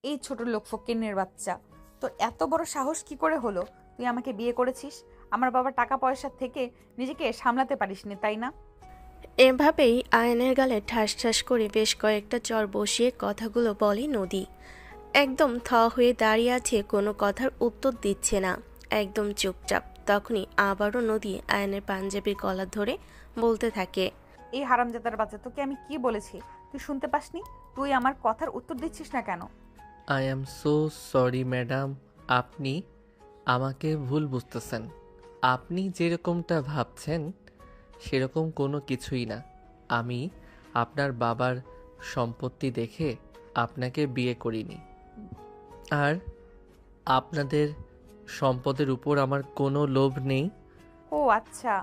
এই ছোট লোক ফকিন্নির বাচ্চা, তোর এত বড় সাহস কি করে হলো? তুই আমাকে বিয়ে করেছিস, আমার বাবার টাকা পয়সা থেকে নিজেকে সামলাতে পারিসনি, তাই না? এভাবেই আয়নের গালে ঠাস ঠাস করে বেশ কয়েকটা চর বসিয়ে কথাগুলো বলে নদী। একদম হয়ে দাঁড়িয়ে আছে, কোনো কথার উত্তর দিচ্ছে না, একদম চুপচাপ। তখনই আবারও নদী আয়নের পাঞ্জাবির গলা ধরে বলতে থাকে। এই হারামজাদার বাচ্চা, তোকে আমি কি বলেছি তুই শুনতে পাসনি? তুই আমার কথার উত্তর দিচ্ছিস না কেন? I am so sorry madam, আপনি আমাকে ভুল বুঝতেছেন। আপনি যেরকমটা ভাবছেন সেরকম কোনো কিছুই না। আমি আপনার বাবার সম্পত্তি দেখে আপনাকে বিয়ে করিনি, আর আপনাদের সম্পদের উপর আমার কোনো লোভ নেই। ও আচ্ছা,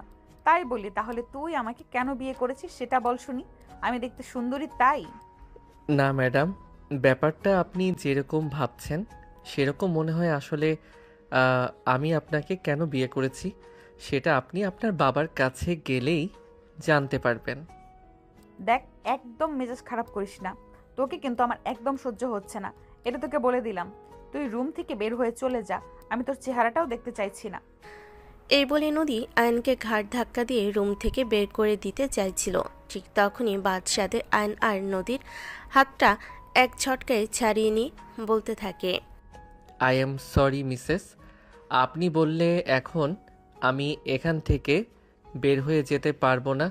তাই বলি তাহলে তুই আমাকে কেন বিয়ে করেছিস সেটা বল শুনি। আমি দেখতে সুন্দরী তাই? না ম্যাডাম, ব্যাপারটা আপনি যেরকম ভাবছেন সেরকম মনে হয়। আসলে আমি আপনাকে কেন বিয়ে করেছি সেটা আপনি আপনার বাবার কাছে গেলেই জানতে পারবেন। দেখ, একদম মেজাজ খারাপ করিস না, তোকে কিন্তু আমার একদম সহ্য হচ্ছে না, এটা তোকে বলে দিলাম। তুই রুম থেকে বের হয়ে চলে যা, আমি তোর চেহারাটাও দেখতে চাইছি না। এই বলে নদী আয়নকে ঘাড় ধাক্কা দিয়ে রুম থেকে বের করে দিতে চাইছিল। ঠিক তখনই বাদশাদের আয়ন আর নদীর হাতটা এক ঝটকায় ছাড়িয়ে নিয়ে বলতে থাকে। আই এম সরি মিসেস, আপনি বললে এখন আমি এখান থেকে বের হয়ে যেতে পারবো না।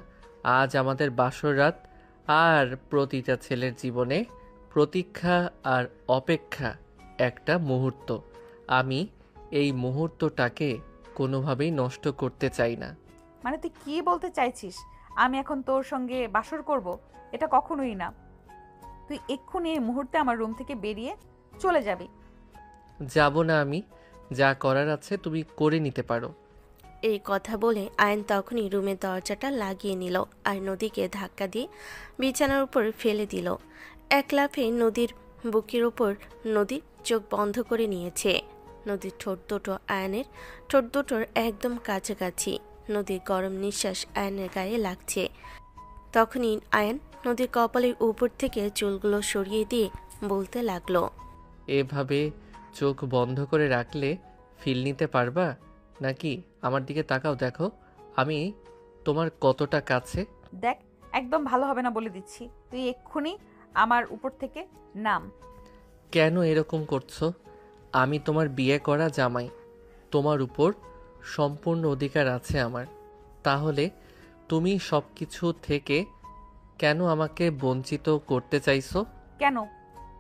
আজ আমাদের বাসর রাত, আর প্রতিটা ছেলের জীবনে প্রতীক্ষা আর অপেক্ষা একটা মুহূর্ত। আমি এই মুহূর্তটাকে কোনোভাবেই নষ্ট করতে চাই না। মানে তুই কি বলতে চাইছিস? আমি এখন তোর সঙ্গে বাসর করব? এটা কখনোই না। তুই এক্ষুনি এই মুহূর্তে আমার রুম থেকে বেরিয়ে চলে যাবি। যাব না আমি, যা করার আছে তুমি করে নিতে পারো। এই কথা বলে আয়ন তখনই রুমের দরজাটা লাগিয়ে নিল আর নদীকে ধাক্কা দিয়ে বিছানার উপর ফেলে দিল। এক লাফে নদীর বুকের ওপর নদী চোখ বন্ধ করে নিয়েছে। নদীর ঠোঁট দুটো আয়নের ঠোঁট দুটোর একদম কাছাকাছি। নদীর গরম নিঃশ্বাস আয়নের গায়ে লাগছে। তখনই আয়ন নদীর কপালের উপর থেকে চুলগুলো সরিয়ে দিয়ে বলতে লাগলো। এভাবে চোখ বন্ধ করে রাখলে ফিল নিতে পারবা নাকি? আমার দিকে তাকাও, দেখো আমি তোমার কতটা কাছে। দেখ, একদম ভালো হবে না বলে দিচ্ছি। তুই এক্ষুনি আমার উপর থেকে নাম। কেন এরকম করছো? আমি তোমার বিয়ে করা জামাই, তোমার উপর সম্পূর্ণ অধিকার আছে আমার। তাহলে তুমি সব কিছু থেকে কেন আমাকে বঞ্চিত করতে চাইছো? কেন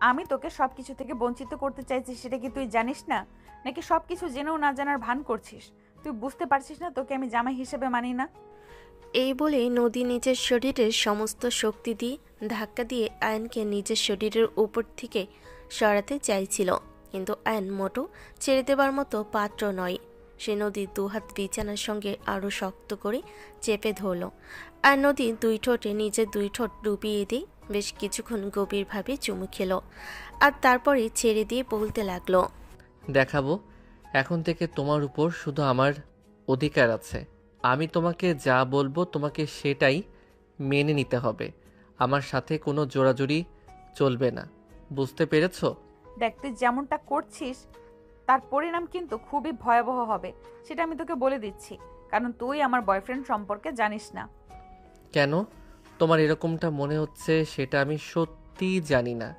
আমি তোকে সবকিছু থেকে বঞ্চিত করতে চাইছি সেটা কি তুই জানিস না? নাকি সবকিছু জেনেও না জানার ভান করছিস? তুই বুঝতে পারছিস না তোকে আমি জামাই হিসেবে মানি না? এই বলে নদী নিজের শরীরের সমস্ত শক্তি দিয়ে ধাক্কা দিয়ে আয়নকে নিজের শরীরের উপর থেকে সরাতে চাইছিল, কিন্তু আয়ন মোটো ছেড়ে দেবার মতো পাত্র নয়। সে নদীর দুহাত বিছানার সঙ্গে আরও শক্ত করে চেপে ধরল, আর নদী দুই ঠোঁটে নিজের দুই ঠোঁট ডুবিয়ে দিয়ে বেশ কিছুক্ষণ গভীরভাবে চুমু খেল, আর তারপরে ছেড়ে দিয়ে বলতে লাগলো। দেখাবো, এখন থেকে তোমার উপর শুধু আমার অধিকার আছে। আমি তোমাকে যা বলবো তোমাকে সেটাই মেনে নিতে হবে। আমার সাথে কোনো জোরাজুরি চলবে না, বুঝতে পেরেছো? দেখ, তুই যেমনটা করছিস তার পরিণাম কিন্তু খুবই ভয়াবহ হবে, সেটা আমি তোকে বলে দিচ্ছি। কারণ তুই আমার বয়ফ্রেন্ড সম্পর্কে জানিস না। কেন তোমার এরকমটা মনে হচ্ছে সেটা আমি সত্যিই জানি না,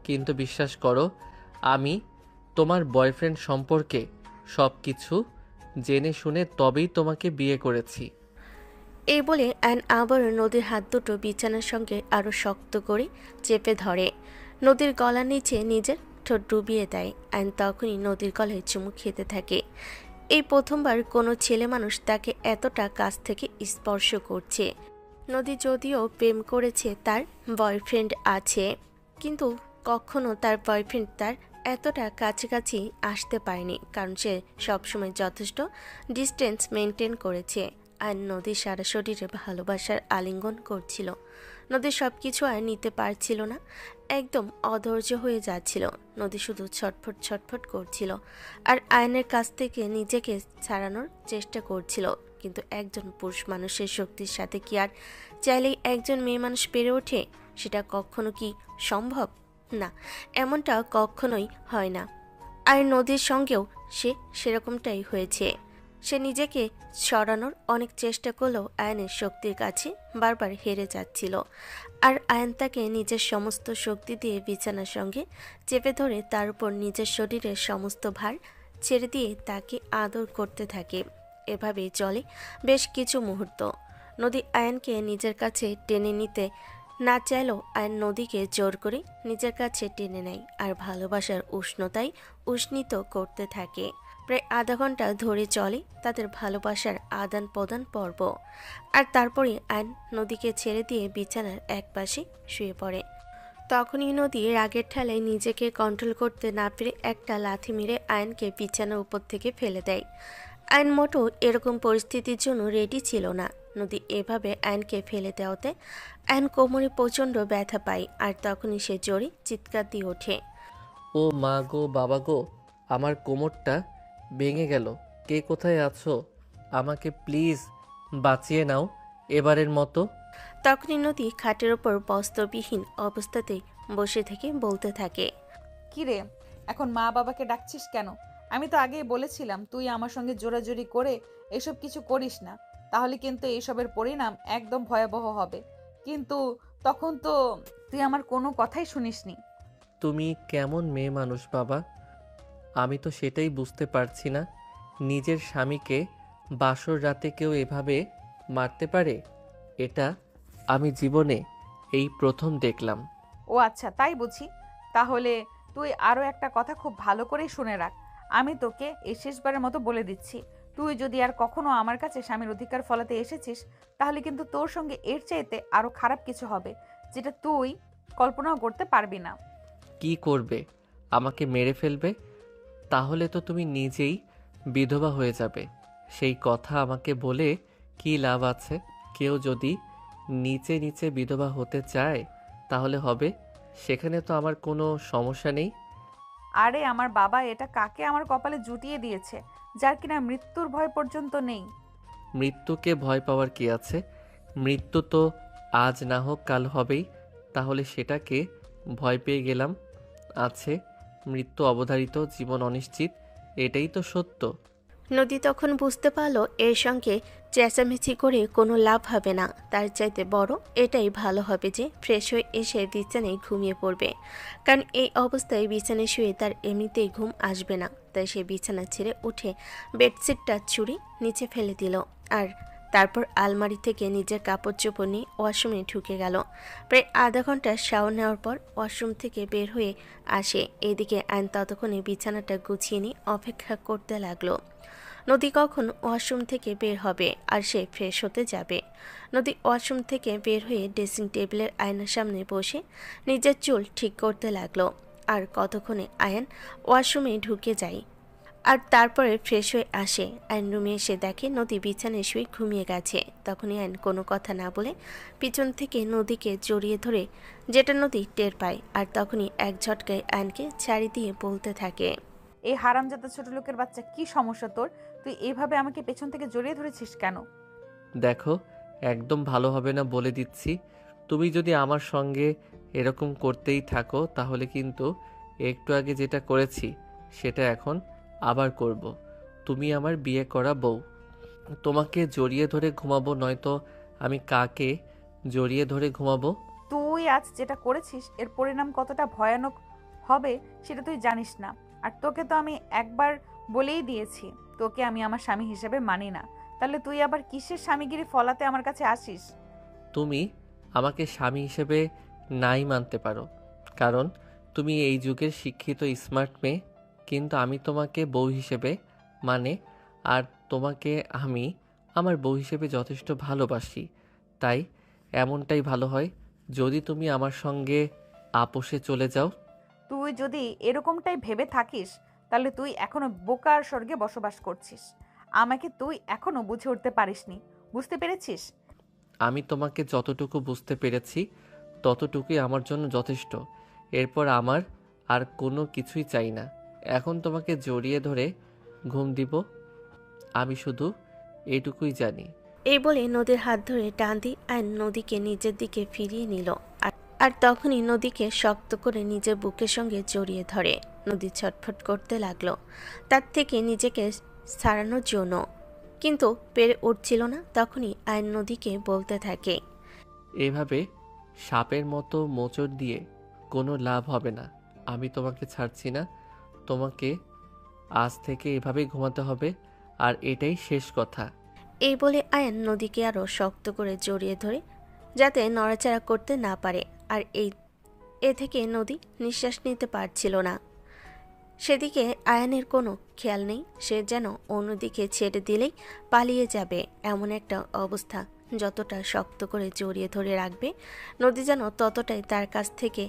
কিন্তু বিশ্বাস করো আমি তোমার বয়ফ্রেন্ড সম্পর্কে সব কিছু জেনে শুনে তবেই তোমাকে বিয়ে করেছি। এই বলে অ্যান আবার নদীর হাত দুটো বিছানার সঙ্গে আরও শক্ত করে চেপে ধরে, নদীর গলার নিচে নিজের ঠোঁট ডুবিয়ে দেয়। অ্যান তখনই নদীর গলায় চুমু খেতে থাকে। এই প্রথমবার কোনো ছেলে মানুষ তাকে এতটা কাছ থেকে স্পর্শ করছে। নদী যদিও প্রেম করেছে, তার বয়ফ্রেন্ড আছে, কিন্তু কখনো তার বয়ফ্রেন্ড তার এতটা কাছাকাছি আসতে পারেনি, কারণ সে সবসময় যথেষ্ট ডিস্টেন্স মেনটেন করেছে। আর নদী সারা শরীরে ভালোবাসার আলিঙ্গন করছিল। নদী সব কিছু আর নিতে পারছিল না, একদম অধৈর্য হয়ে যাচ্ছিল। নদী শুধু ছটফট ছটফট করছিল আর আয়নের কাছ থেকে নিজেকে ছাড়ানোর চেষ্টা করছিল, কিন্তু একজন পুরুষ মানুষের শক্তির সাথে কি আর চাইলেই একজন মেয়ে মানুষ পেরে ওঠে? সেটা কখনো কি সম্ভব? না, এমনটা কখনোই হয় না। আর নদীর সঙ্গেও সেরকমটাই হয়েছে। সে নিজেকে সরানোর অনেক চেষ্টা করলেও আয়নের শক্তির কাছে বারবার হেরে যাচ্ছিল। আর আয়ন তাকে নিজের সমস্ত শক্তি দিয়ে বিছানার সঙ্গে চেপে ধরে তার উপর নিজের শরীরের সমস্ত ভার ছেড়ে দিয়ে তাকে আদর করতে থাকে। এভাবেই চলে বেশ কিছু মুহূর্ত। নদী আয়নকে নিজের কাছে টেনে নিতে না চাইলেও আয়ন নদীকে জোর করে নিজের কাছে টেনে নেয় আর ভালোবাসার উষ্ণতায় উষ্ণিত করতে থাকে। প্রায় আধা ঘন্টা ধরে চলে তাদের ভালোবাসার আদান প্রদান পর্ব। আর তারপরে আয়ন নদীকে ছেড়ে দিয়ে বিছানার একপাশে শুয়ে পড়ে। তখনই নদী রাগের ঠেলায় নিজেকে কন্ট্রোল করতে না পেরে একটা লাথি মেরে আয়নকে বিছানার উপর থেকে ফেলে দেয়। আয়ন মোটো এরকম পরিস্থিতির জন্য রেডি ছিল না। নদী এভাবে আয়নকে ফেলে দেওয়াতে আয়ন কোমরে প্রচণ্ড ব্যথা পায় আর তখনই সে জোরে চিৎকার দিয়ে ওঠে। ও মা গো, বাবা গো, আমার কোমরটা ভেঙে গেল। কে কোথায় আছো? আমাকে প্লিজ বাঁচিয়ে নাও এবারের মতো। তখনই নদী খাটের ওপর বস্ত্রবিহীন অবস্থাতেই বসে থেকে বলতে থাকে। কি রে, এখন মা বাবাকে ডাকছিস কেন? আমি তো আগেই বলেছিলাম তুই আমার সঙ্গে জোরাজুরি করে এসব কিছু করিস না, তাহলে কিন্তু এইসবের পরিণাম একদম ভয়াবহ হবে। কিন্তু তখন তো তুই আমার কোনো কথাই শুনিসনি। তুমি কেমন মেয়ে মানুষ বাবা? আমি তো সেটাই বুঝতে পারছি না। নিজের স্বামীকে বাসর রাতে কেউ এভাবে মারতে পারে? এটা আমি জীবনে এই প্রথম দেখলাম। ও আচ্ছা, তাই বুঝি। তাহলে তুই আরও একটা কথা খুব ভালো করেই শুনে রাখ। আমি তোকে এই শেষবারের মতো বলে দিচ্ছি, তুই যদি আর কখনো আমার কাছে স্বামীর অধিকার ফলাতে এসেছিস, তাহলে কিন্তু তোর সঙ্গে এর চাইতে আরও খারাপ কিছু হবে, যেটা তুই কল্পনাও করতে পারবি না। কি করবে? আমাকে মেরে ফেলবে? তাহলে তো তুমি নিজেই বিধবা হয়ে যাবে। সেই কথা আমাকে বলে কি লাভ আছে? কেউ যদি নিচে নিচে বিধবা হতে চায় তাহলে হবে, সেখানে তো আমার কোনো সমস্যা নেই। আরে আমার বাবা এটা কাকে আমার কপালে জুটিয়ে দিয়েছে, যার কিনা মৃত্যুর ভয় পর্যন্ত নেই। মৃত্যুকে ভয় পাওয়ার কি আছে? মৃত্যু তো আজ না হোক কাল হবেই, তাহলে সেটাকে ভয় পেয়ে গেলাম। আছে, মৃত্যু অবধারিত, জীবন অনিশ্চিত, এটাই তো সত্য। নদী তখন বুঝতে পারলো এর সঙ্গে চেঁচামেচি করে কোনো লাভ হবে না। তার চাইতে বড় এটাই ভালো হবে যে ফ্রেশ হয়ে এসে বিছানায় ঘুমিয়ে পড়বে। কারণ এই অবস্থায় বিছানায় শুয়ে তার এমনিতেই ঘুম আসবে না। তাই সে বিছানা ছেড়ে উঠে বেডশিটটা ছুঁড়ে নিচে ফেলে দিল আর তারপর আলমারি থেকে নিজের কাপড় চোপড় নিয়ে ওয়াশরুমে ঢুকে গেল। প্রায় আধা ঘন্টা শাওয়ার নেওয়ার পর ওয়াশরুম থেকে বের হয়ে আসে। এদিকে আইন ততক্ষণে বিছানাটা গুছিয়ে নিয়ে অপেক্ষা করতে লাগলো নদী কখন ওয়াশরুম থেকে বের হবে আর সে ফ্রেশ হতে যাবে। নদী ওয়াশরুম থেকে বের হয়ে ড্রেসিং টেবিলের আয়নার সামনে বসে নিজের চুল ঠিক করতে লাগলো। আর কতক্ষণে আয়ন ওয়াশরুমে ঢুকে যায় আর তারপরে ফ্রেশ হয়ে আসে। আয়ন রুমে এসে দেখে নদী বিছানায় শুয়ে ঘুমিয়ে গেছে। তখনই আয়ন কোনো কথা না বলে পিছন থেকে নদীকে জড়িয়ে ধরে, যেটা নদী টের পায়। আর তখনই এক ঝটকায় আয়নকে ছাড়ি দিয়ে বলতে থাকে। এই হারামজাদা ছোট লোকের বাচ্চা, কি সমস্যা তোর? তুই এইভাবে আমাকে পেছন থেকে জড়িয়ে ধরেছিস কেন? দেখো, একদম ভালো হবে না বলে দিচ্ছি। তুমি যদি আমার সঙ্গে এরকম করতেই থাকো তাহলে কিন্তু একটু আগে যেটা করেছি সেটা এখন আবার করব। তুমি আমার বিয়ে করা বউ, তোমাকে জড়িয়ে ধরে ঘুমাবো, নয়তো আমি কাকে জড়িয়ে ধরে ঘুমাবো? তুই আজ যেটা করেছিস এর পরিণাম কতটা ভয়ানক হবে সেটা তুই জানিস না। আর তোকে তো আমি একবার বলেই দিয়েছি, তোকে আমি আমার স্বামী হিসেবে মানি না। তাহলে তুই আবার কিসের স্বামীগিরি ফলাতে আমার কাছে আসিস? তুমি আমাকে স্বামী হিসেবে নাই মানতে পারো, কারণ তুমি এই যুগের শিক্ষিত স্মার্ট মেয়ে, কিন্তু আমি তোমাকে বউ হিসেবে মানে, আর তোমাকে আমি আমার বউ হিসেবে যথেষ্ট ভালোবাসি। তাই এমনটাই ভালো হয় যদি তুমি আমার সঙ্গে আপোষে চলে যাও। তুই যদি এরকমটাই ভেবে থাকিস তাহলে তুই এখনো বোকার স্বর্গে বসবাস করছিস। আমাকে তুই এখনো বুঝে উঠতে পারিসনি, বুঝতে পেরেছিস? আমি তোমাকে যতটুকু বুঝতে পেরেছি ততটুকুই আমার জন্য যথেষ্ট। এরপর আমার আর কোনো কিছুই চাই না। এখন তোমাকে জড়িয়ে ধরে ঘুম দিব, আমি শুধু এটুকুই জানি। এই বলে নদীর হাত ধরে টান দিয়ে আইন নদীকে নিজের দিকে ফিরিয়ে নিল। আর আর তখনই নদীকে শক্ত করে নিজের বুকের সঙ্গে জড়িয়ে ধরে। নদী ছটফট করতে লাগলো তার থেকে নিজেকে ছাড়ানোর জন্য, কিন্তু পেরে উঠছিল না। তখনই আয়ন নদীকে বলতে থাকে, এভাবে সাপের মতো মোচড় দিয়ে কোনো লাভ হবে না। আমি তোমাকে ছাড়ছি না। তোমাকে আজ থেকে এভাবেই ঘুমাতে হবে, আর এটাই শেষ কথা। এই বলে আয়ন নদীকে আরো শক্ত করে জড়িয়ে ধরে যাতে নড়াচড়া করতে না পারে। আর এ থেকে নদী নিঃশ্বাস নিতে পারছিল না। সেদিকে আয়নের কোনো খেয়াল নেই। সে যেন অন্যদিকে ছেড়ে দিলেই পালিয়ে যাবে এমন একটা অবস্থা। যতটা শক্ত করে জড়িয়ে ধরে রাখবে নদী যেন ততটাই তার কাছ থেকে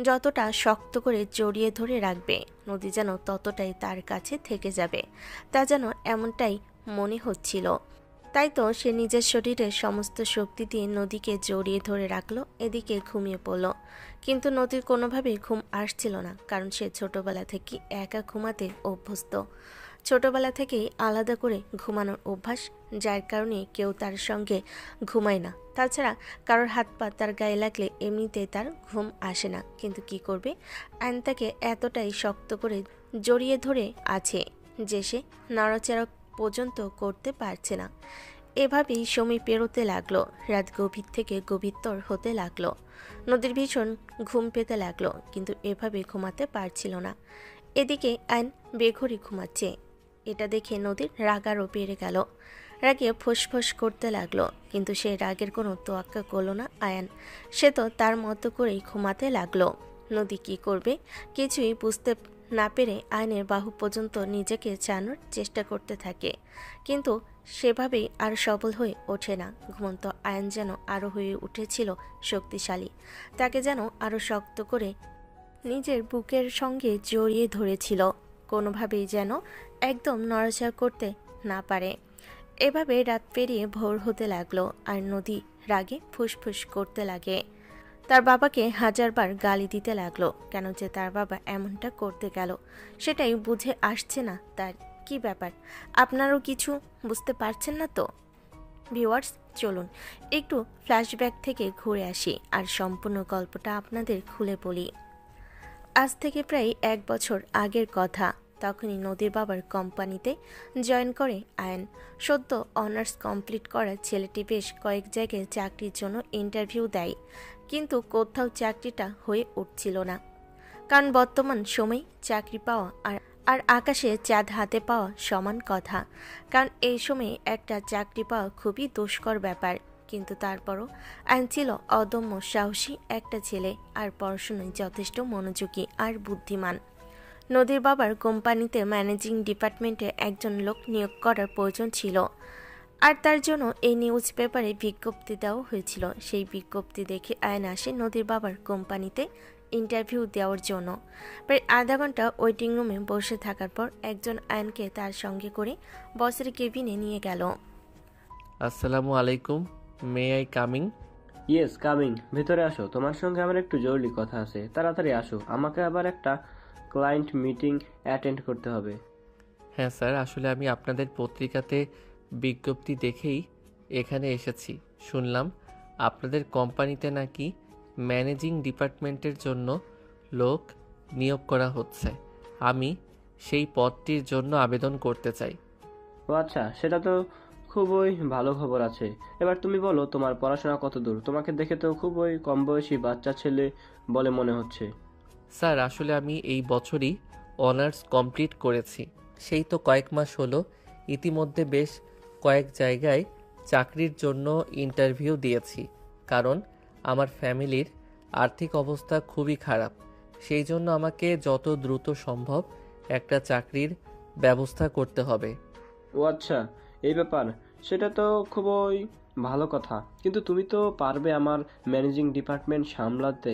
যতটা শক্ত করে জড়িয়ে ধরে রাখবে নদী যেন ততটাই তার কাছে থেকে যাবে। তা যেন এমনটাই মনে হচ্ছিল। তাই তো সে নিজের শরীরের সমস্ত শক্তি দিয়ে নদীকে জড়িয়ে ধরে রাখলো। এদিকে ঘুমিয়ে পড়ল, কিন্তু নদীর কোনোভাবেই ঘুম আসছিল না, কারণ সে ছোটবেলা থেকে একা ঘুমাতে অভ্যস্ত। ছোটবেলা থেকেই আলাদা করে ঘুমানোর অভ্যাস, যার কারণে কেউ তার সঙ্গে ঘুমায় না। তাছাড়া কারোর হাত পা তার গায়ে লাগলে এমনিতে তার ঘুম আসে না। কিন্তু কি করবে, আইন তাকে এতটাই শক্ত করে জড়িয়ে ধরে আছে যে সে নড়াচড়া পর্যন্ত করতে পারছে না। এভাবেই সময় পেরোতে লাগলো। রাত গভীর থেকে গভীরতর হতে লাগলো। নদীর ভীষণ ঘুম পেতে লাগলো, কিন্তু এভাবে ঘুমাতে পারছিল না। এদিকে আইন বেঘরে ঘুমাচ্ছে। এটা দেখে নদীর রাগ আরও বেড়ে গেল। রাগে ফোঁস করতে লাগলো, কিন্তু সে রাগের কোনো তোয়াক্কা করলো না আয়ান। সে তো তার মতো করেই ঘুমাতে লাগলো। নদী কি করবে কিছুই বুঝতে না পেরে আয়নের বাহু পর্যন্ত নিজেকে চানোর চেষ্টা করতে থাকে, কিন্তু সেভাবেই আর সবল হয়ে ওঠে না। ঘুমন্ত আয়ন যেন আরও হয়ে উঠেছিল শক্তিশালী। তাকে যেন আরও শক্ত করে নিজের বুকের সঙ্গে জড়িয়ে ধরেছিল, কোনোভাবেই যেন একদম নড়াচড়া করতে না পারে। এভাবে রাত পেরিয়ে ভোর হতে লাগলো, আর নদী রাগে ফুসফুস করতে লাগে। তার বাবাকে হাজারবার গালি দিতে লাগলো, কেন যে তার বাবা এমনটা করতে গেল সেটাই বুঝে আসছে না তার। কি ব্যাপার, আপনারও কিছু বুঝতে পারছেন না তো? ভিউয়ার্স, চলুন একটু ফ্ল্যাশব্যাক থেকে ঘুরে আসি আর সম্পূর্ণ গল্পটা আপনাদের খুলে বলি। আজ থেকে প্রায় 1 বছর আগের কথা। তখনই নদীর বাবার কোম্পানিতে জয়েন করে আয়ন। সদ্য অনার্স কমপ্লিট করা ছেলেটি বেশ কয়েক জায়গায় চাকরির জন্য ইন্টারভিউ দেয়, কিন্তু কোথাও চাকরিটা হয়ে উঠছিল না। কারণ বর্তমান সময়ে চাকরি পাওয়া আর আকাশে চাঁদ হাতে পাওয়া সমান কথা। কারণ এই সময়ে একটা চাকরি পাওয়া খুবই দুষ্কর ব্যাপার। কিন্তু তারপরও আয়ন ছিল অদম্য সাহসী একটা ছেলে, আর পড়াশোনায় যথেষ্ট মনোযোগী আর বুদ্ধিমান। নদীর বাবার কোম্পানিতে ম্যানেজিং ডিপার্টমেন্টে একজন লোক নিয়োগ করার প্রয়োজন ছিল, আর তার জন্য এই নিউজ পেপারে বিজ্ঞপ্তি দেওয়া হয়েছিল। সেই বিজ্ঞপ্তি দেখে আয়ন আসে নদীর বাবার কোম্পানিতে ইন্টারভিউ দেওয়ার জন্য। প্রায় আধা ঘন্টা ওয়েটিং রুমে বসে থাকার পর একজন আয়নকে তার সঙ্গে করে বসের কেবিনে নিয়ে গেল। আসসালামু আলাইকুম, may I coming? Yes, coming. ভেতরে আসো, তোমার সঙ্গে আমার একটু জরুরি কথা আছে, তাড়াতাড়ি আসো, আমাকে আবার একটা ক্লায়েন্ট মিটিং অ্যাটেন্ড করতে হবে। হ্যাঁ স্যার, আসলে আমি আপনাদের পত্রিকাতে বিজ্ঞপ্তি দেখেই এখানে এসেছি। শুনলাম আপনাদের কোম্পানিতে নাকি ম্যানেজিং ডিপার্টমেন্টের জন্য লোক নিয়োগ করা হচ্ছে। আমি সেই পদটির জন্য আবেদন করতে চাই। ও আচ্ছা, সেটা তো খুবই ভালো খবর আছে। এবার তুমি বলো, তোমার পড়াশোনা কত দূর? তোমাকে দেখে তো খুবই কম বয়সী বাচ্চা ছেলে বলে মনে হচ্ছে। স্যার, আসলে আমি এই বছরই অনার্স কমপ্লিট করেছি। সেই তো কয়েক মাস হলো। ইতিমধ্যে বেশ কয়েক জায়গায় চাকরির জন্য ইন্টারভিউ দিয়েছি, কারণ আমার ফ্যামিলির আর্থিক অবস্থা খুবই খারাপ। সেই জন্য আমাকে যত দ্রুত সম্ভব একটা চাকরির ব্যবস্থা করতে হবে। ও আচ্ছা, এই ব্যাপার। সেটা তো খুবই ভালো কথা, কিন্তু তুমি তো পারবে আমার ম্যানেজিং ডিপার্টমেন্ট সামলাতে?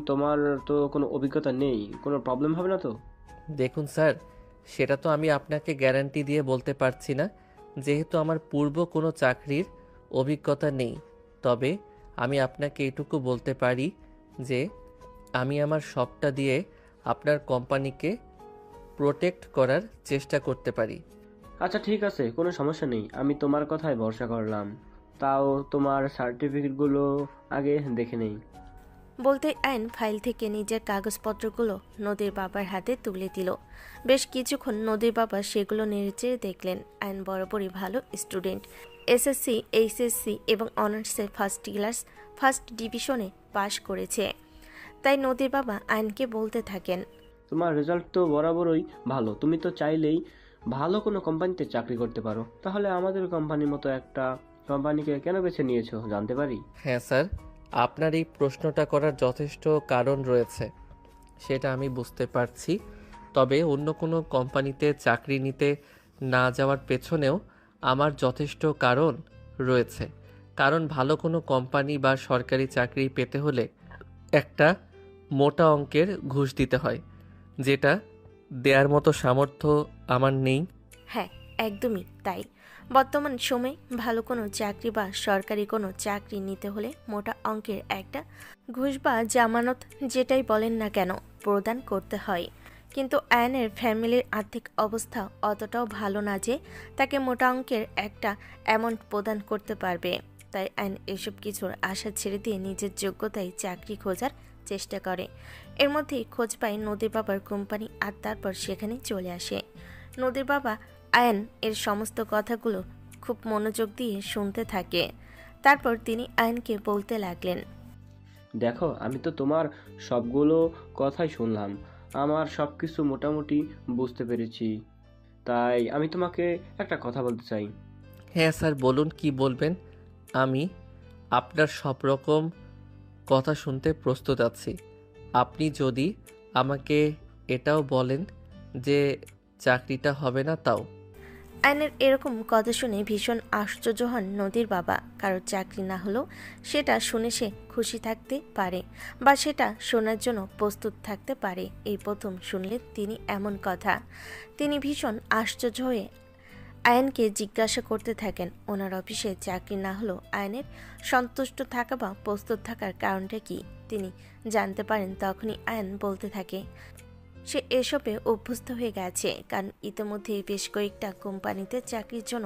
তোমার তো কোনো অভিজ্ঞতা নেই, কোনো প্রবলেম হবে না তো? দেখুন স্যার, সেটা তো আমি আপনাকে গ্যারান্টি দিয়ে বলতে পারছি না, যেহেতু আমার পূর্ব কোনো চাকরির অভিজ্ঞতা নেই। তবে আমি আপনাকে এটুকু বলতে পারি যে আমি আমার সবটা দিয়ে আপনার কোম্পানিকে প্রোটেক্ট করার চেষ্টা করতে পারি। আচ্ছা ঠিক আছে, কোনো সমস্যা নেই, আমি তোমার কথায় ভরসা করলাম। তাও তোমার সার্টিফিকেটগুলো আগে দেখে নেই। বলতে আইন ফাইল থেকে নিজের কাগজপত্রগুলো নদীর বাবার হাতে তুলে দিল। বেশ কিছুক্ষণ নদীর বাবা সেগুলো নেড়েচেড়ে দেখলেন। আইন বরাবরই ভালো স্টুডেন্ট, এসএসসি, এইচএসসি এবং অনার্সে ফার্স্ট ডিভিশনে পাশ করেছে। তাই নদীর বাবা আইনকে বলতে থাকেন, তোমার রেজাল্ট তো বরাবরই ভালো, তুমি তো চাইলেই ভালো কোনো কোম্পানিতে চাকরি করতে পারো। তাহলে আমাদের কোম্পানির মতো একটা কোম্পানিকে কেন বেছে নিয়েছো জানতে পারি? হ্যাঁ স্যার, আপনার এই প্রশ্নটা করার যথেষ্ট কারণ রয়েছে, সেটা আমি বুঝতে পারছি। তবে অন্য কোনো কোম্পানিতে চাকরি নিতে না যাওয়ার পেছনেও আমার যথেষ্ট কারণ রয়েছে। কারণ ভালো কোনো কোম্পানি বা সরকারি চাকরি পেতে হলে একটা মোটা অঙ্কের ঘুষ দিতে হয়, যেটা দেওয়ার মতো সামর্থ্য আমার নেই। হ্যাঁ একদমই তাই। বর্তমান সময়ে ভালো কোনো চাকরি বা সরকারি কোনো চাকরি নিতে হলে মোটা অঙ্কের একটা ঘুষ বা জামানত, যেটাই বলেন না কেন, প্রদান করতে হয়। কিন্তু আয়নের ফ্যামিলির আর্থিক অবস্থা অতটাও ভালো না যে তাকে মোটা অঙ্কের একটা অ্যামাউন্ট প্রদান করতে পারবে। তাই আইন এসব কিছুর আশা ছেড়ে দিয়ে নিজের যোগ্যতায় চাকরি খোঁজার চেষ্টা করে। এর মধ্যেই খোঁজ পায় নদীর বাবার কোম্পানি, আর তারপর সেখানে চলে আসে। নদীর বাবা আয়ন এর সমস্ত কথাগুলো খুব মনোযোগ দিয়ে শুনতে থাকে। তারপর তিনি আয়নকে বলতে লাগলেন, দেখো, আমি তো তোমার সবগুলো কথাই শুনলাম, আমার সব কিছু মোটামুটি বুঝতে পেরেছি। তাই আমি তোমাকে একটা কথা বলতে চাই। হ্যাঁ স্যার, বলুন কি বলবেন। আমি আপনার সব রকম কথা শুনতে প্রস্তুত আছি। আপনি যদি আমাকে এটাও বলেন যে চাকরিটা হবে না, তাও। আয়নের এরকম কথা শুনে ভীষণ আশ্চর্য হন নদীর বাবা। কারোর চাকরি না হলেও সেটা শুনে সে খুশি থাকতে পারে বা সেটা শোনার জন্য প্রস্তুত থাকতে পারে, এই প্রথম শুনলেন তিনি এমন কথা। তিনি ভীষণ আশ্চর্য হয়ে আয়নকে জিজ্ঞাসা করতে থাকেন, ওনার অফিসে চাকরি না হলেও আয়নের সন্তুষ্ট থাকা বা প্রস্তুত থাকার কারণটা কি তিনি জানতে পারেন। তখনই আয়ন বলতে থাকে, সে এসবে অভ্যস্ত হয়ে গেছে, কারণ ইতিমধ্যেই বেশ কয়েকটা কোম্পানিতে চাকরির জন্য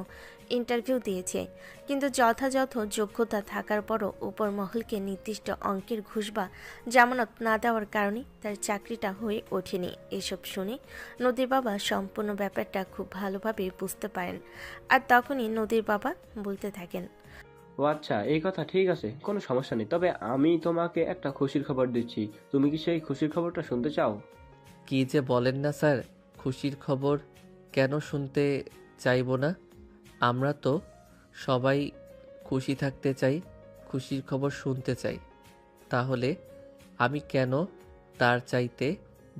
ইন্টারভিউ দিয়েছে। কিন্তু যথাযথ যোগ্যতা থাকার পরও উপর মহলকে নির্দিষ্ট অঙ্কের ঘুষ বা জামানত না দেওয়ার কারণে তার চাকরিটা হয়ে ওঠেনি। এসব শুনে নদীর বাবা সম্পূর্ণ ব্যাপারটা খুব ভালোভাবে বুঝতে পারেন। আর তখনই নদীর বাবা বলতে থাকেন, ও আচ্ছা, এই কথা, ঠিক আছে, কোনো সমস্যা নেই। তবে আমি তোমাকে একটা খুশির খবর দিচ্ছি, তুমি কি সেই খুশির খবরটা শুনতে চাও? কি যে বলেন না স্যার, খুশির খবর কেন শুনতে চাইবো না? আমরা তো সবাই খুশি থাকতে চাই, খুশির খবর শুনতে চাই। তাহলে আমি কেন তার চাইতে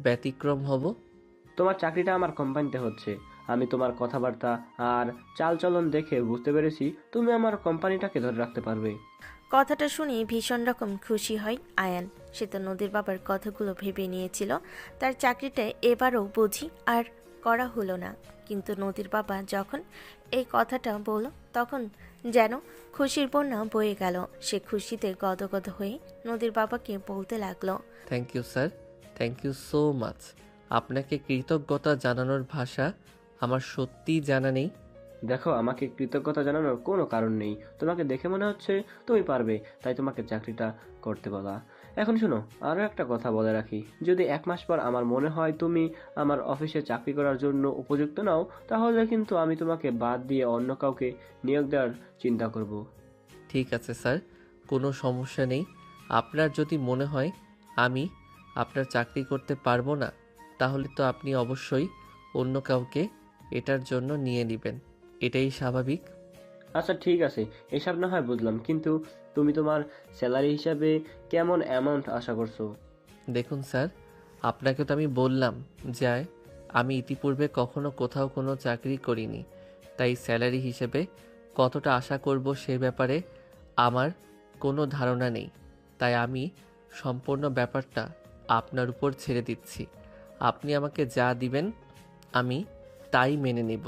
ব্যতিক্রম হব? তোমার চাকরিটা আমার কোম্পানিতে হচ্ছে। আমি তোমার কথাবার্তা আর চালচলন দেখে বুঝতে পেরেছি তুমি আমার কোম্পানিটাকে ধরে রাখতে পারবে। কথাটা শুনে ভীষণ রকম খুশি হয় আয়ান। সে তো নদীর বাবার কথাগুলো ভেবে নিয়েছিল তার চাকরিটা এবারও বুঝি আর করা হলো না। কিন্তু নদীর বাবা যখন এই কথাটা বলল তখন যেন খুশির বন্যা বয়ে গেল। সে খুশিতে গদগদ হয়ে নদীর বাবাকে বলতে লাগলো, thank you sir, thank you so much. আপনাকে কৃতজ্ঞতা জানানোর ভাষা আমার সত্যিই জানা নেই। দেখো, আমাকে কৃতজ্ঞতা জানানোর কোনো কারণ নেই। তোমাকে দেখে মনে হচ্ছে তুমি পারবে, তাই তোমাকে চাকরিটা করতে বলা। এখন শোনো, আরও একটা কথা বলে রাখি, যদি 1 মাস পর আমার মনে হয় তুমি আমার অফিসে চাকরি করার জন্য উপযুক্ত নাও, তাহলে কিন্তু আমি তোমাকে বাদ দিয়ে অন্য কাউকে নিয়োগ দেওয়ার চিন্তা করব। ঠিক আছে স্যার, কোনো সমস্যা নেই। আপনার যদি মনে হয় আমি আপনার চাকরি করতে পারবো না, তাহলে তো আপনি অবশ্যই অন্য কাউকে এটার জন্য নিয়ে নেবেন, এটাই স্বাভাবিক। আচ্ছা ঠিক আছে, এসব না হয় বুঝলাম, কিন্তু তুমি তোমার স্যালারি হিসাবে কেমন অ্যামাউন্ট আশা করছো? দেখুন স্যার, আপনাকে তো আমি বললাম যে আমি ইতিপূর্বে কখনো কোথাও কোনো চাকরি করিনি, তাই স্যালারি হিসেবে কতটা আশা করব সে ব্যাপারে আমার কোনো ধারণা নেই। তাই আমি সম্পূর্ণ ব্যাপারটা আপনার উপর ছেড়ে দিচ্ছি। আপনি আমাকে যা দিবেন আমি তাই মেনে নেব।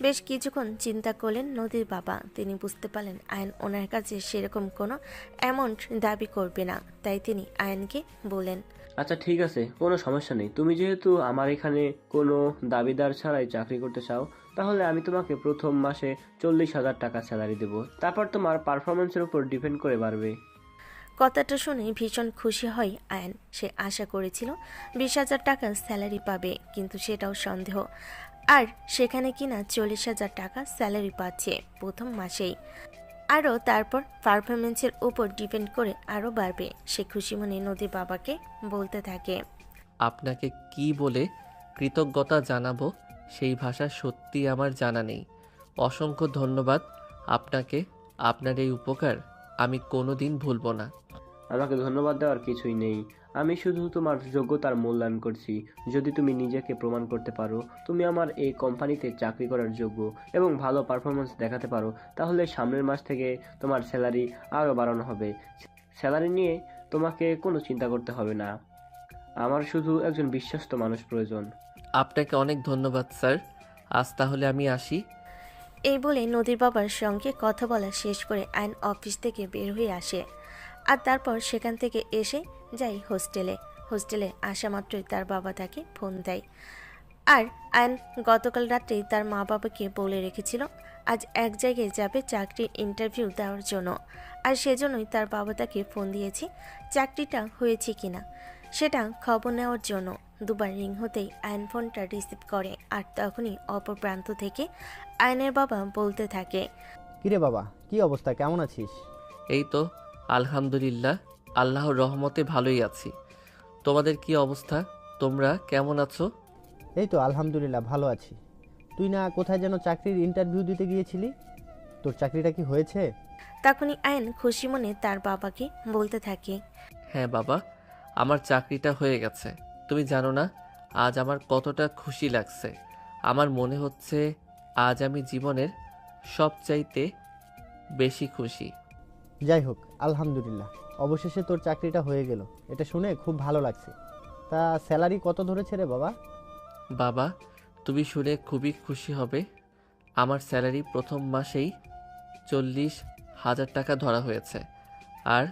বেশ কিছুক্ষণ চিন্তা করলেন নদীর বাবা। তিনি বুঝতে পারলেন আয়ন ওনার কাছে সেরকম কোনো অ্যামাউন্ট দাবি করবে না। তাই তিনি আয়নকে বললেন, আচ্ছা ঠিক আছে, কোনো সমস্যা নেই। তুমি যেহেতু আমার এখানে কোনো দাবিদার ছাড়াই চাকরি করতে চাও, তাহলে আমি তোমাকে প্রথম মাসে 40,000 টাকা স্যালারি দেবো। তারপর তোমার পারফরমেন্সের উপর ডিপেন্ড করে বাড়বে। কথাটা শুনে ভীষণ খুশি হয় আয়ান। সে আশা করেছিল 20,000 টাকা স্যালারি পাবে, কিন্তু সেটাও সন্দেহ। আর সেখানে কিনা 40,000 টাকা স্যালারি পাচ্ছে প্রথম মাসেই। আরও তারপর পারফরমেন্সের উপর ডিপেন্ড করে আরও বাড়বে। সে খুশি মনে নদীর বাবাকে বলতে থাকে, আপনাকে কি বলে কৃতজ্ঞতা জানাবো সেই ভাষা সত্যি আমার জানা নেই। অসংখ্য ধন্যবাদ আপনাকে। আপনার এই উপকার আমি কোনোদিন ভুলব না। আমাকে ধন্যবাদ দেওয়ার কিছুই নেই। আমি শুধু তোমার যোগ্যতার মূল্যায়ন করছি। যদি তুমি নিজেকে প্রমাণ করতে পারো তুমি আমার এই কোম্পানিতে চাকরি করার যোগ্য এবং ভালো পারফরমেন্স দেখাতে পারো, তাহলে সামনের মাস থেকে তোমার স্যালারি আরও বাড়ানো হবে। স্যালারি নিয়ে তোমাকে কোনো চিন্তা করতে হবে না। আমার শুধু একজন বিশ্বস্ত মানুষ প্রয়োজন। আপনাকে অনেক ধন্যবাদ স্যার। আজ তাহলে আমি আসি। এই বলে নদীর বাবার সঙ্গে কথা বলা শেষ করে আইন অফিস থেকে বের হয়ে আসে। আর তারপর সেখান থেকে এসে যায় হোস্টেলে আসা মাত্রই তার বাবা তাকে ফোন দেয়। আর আয়ন গতকাল রাত্রেই তার মা বাবাকে বলে রেখেছিল আজ এক জায়গায় যাবে চাকরির ইন্টারভিউ দেওয়ার জন্য। আর সেজন্যই তার বাবা তাকে ফোন দিয়েছে চাকরিটা হয়েছে কিনা সেটা খবর নেওয়ার জন্য। দুবার রিং হতেই আয়ন ফোনটা রিসিভ করে। আর তখনই অপর প্রান্ত থেকে আয়নের বাবা বলতে থাকে, কিরে বাবা, কি অবস্থা, কেমন আছিস? এই তো আলহামদুলিল্লাহ, আল্লাহর রহমতে ভালোই আছি। তোমাদের কি অবস্থা? তোমরা কেমন আছো? এই তো আলহামদুলিল্লাহ ভালো আছি। তুই না কোথায় যেন চাকরির ইন্টারভিউ দিতে গিয়েছিলি, তোর চাকরিটা কি হয়েছে? তখনই আয়ন খুশি মনে তার বাবাকে বলতে থাকে, হ্যাঁ বাবা, আমার চাকরিটা হয়ে গেছে। তুমি জানো না আজ আমার কতটা খুশি লাগছে। আমার মনে হচ্ছে আজ আমি জীবনের সবচাইতে বেশি খুশি। যাই হোক আলহামদুলিল্লাহ, অবশেষে তোর চাকরিটা হয়ে গেল, এটা শুনে খুব ভালো লাগছে। তা স্যালারি কত ধরেছে রে বাবা? বাবা, তুমি শুনে খুবই খুশি হবে। আমার স্যালারি প্রথম মাসেই 40,000 টাকা ধরা হয়েছে। আর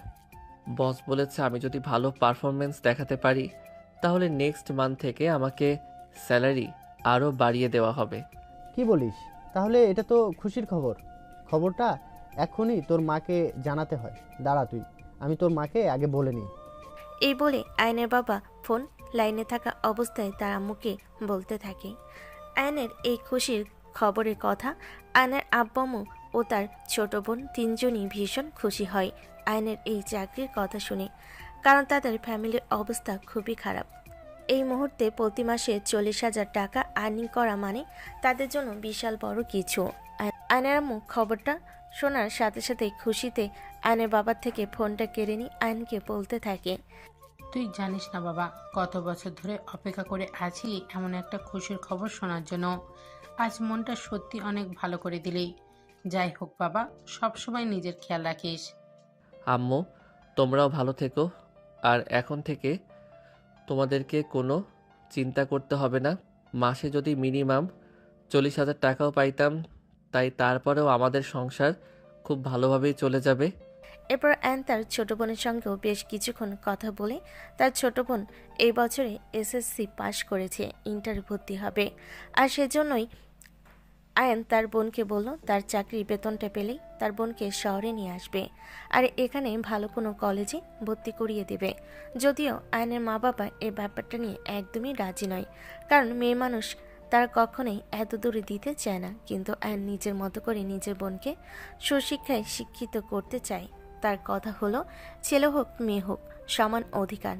বস বলেছে আমি যদি ভালো পারফরমেন্স দেখাতে পারি তাহলে নেক্সট মান্থ থেকে আমাকে স্যালারি আরও বাড়িয়ে দেওয়া হবে। কি বলিস? তাহলে এটা তো খুশির খবর। খবরটা এখনই তোর মাকে জানাতে হয়। দাঁড়া তুই, আমি তোর মাকে আগে বলে নিই। এই বলে আয়নের বাবা ফোন লাইনে থাকা অবস্থায় তার আম্মুকে বলতে থাকে। আয়নের এই খুশির খবরের কথা আয়নের আব্বাম্মু ও তার ছোট বোন তিনজনই ভীষণ খুশি হয় আয়নের এই চাকরির কথা শুনে, কারণ তাদের ফ্যামিলির অবস্থা খুবই খারাপ। এই মুহূর্তে প্রতি মাসে 40,000 টাকা আর্নিং করা মানে তাদের জন্য বিশাল বড় কিছু। আয়নের আম্মু খবরটা শোনার সাথে সাথে খুশিতে আয়নের বাবার থেকে ফোনটা কেড়ে নিয়ে আয়নকে বলতে থাকে, তুই জানিস না বাবা, কত বছর ধরে অপেক্ষা করে আছি এমন একটা খুশির খবর শোনার জন্য। আজ মনটা সত্যি অনেক ভালো করে দিলি। যাই হোক বাবা, সবসময় নিজের খেয়াল রাখিস। আম্মু, তোমরাও ভালো থেকো। আর এখন থেকে তোমাদেরকে কোনো চিন্তা করতে হবে না। মাসে যদি মিনিমাম 40,000 টাকাও পাইতাম তাই তারপরেও আমাদের সংসার খুব ভালোভাবেই চলে যাবে। এরপর অ্যান তার ছোট বোনের সঙ্গেও বেশ কিছুক্ষণ কথা বলে তার ছোট বোন এই বছরে এসএসসি পাশ করেছে, ইন্টার ভর্তি হবে। আর সেজন্যই আয়ন তার বোনকে বলল তার চাকরির বেতনটা পেলেই তার বোনকে শহরে নিয়ে আসবে আর এখানে ভালো কোনো কলেজে ভর্তি করিয়ে দেবে। যদিও আয়নের মা বাবা এই ব্যাপারটা নিয়ে একদমই রাজি নয়, কারণ মেয়ে মানুষ তারা কখনোই এত দূরে দিতে চায় না। কিন্তু আয়ন নিজের মতো করে নিজের বোনকে সুশিক্ষায় শিক্ষিত করতে চায়। তার কথা হলো ছেলে হোক মেয়ে হোক সমান অধিকার।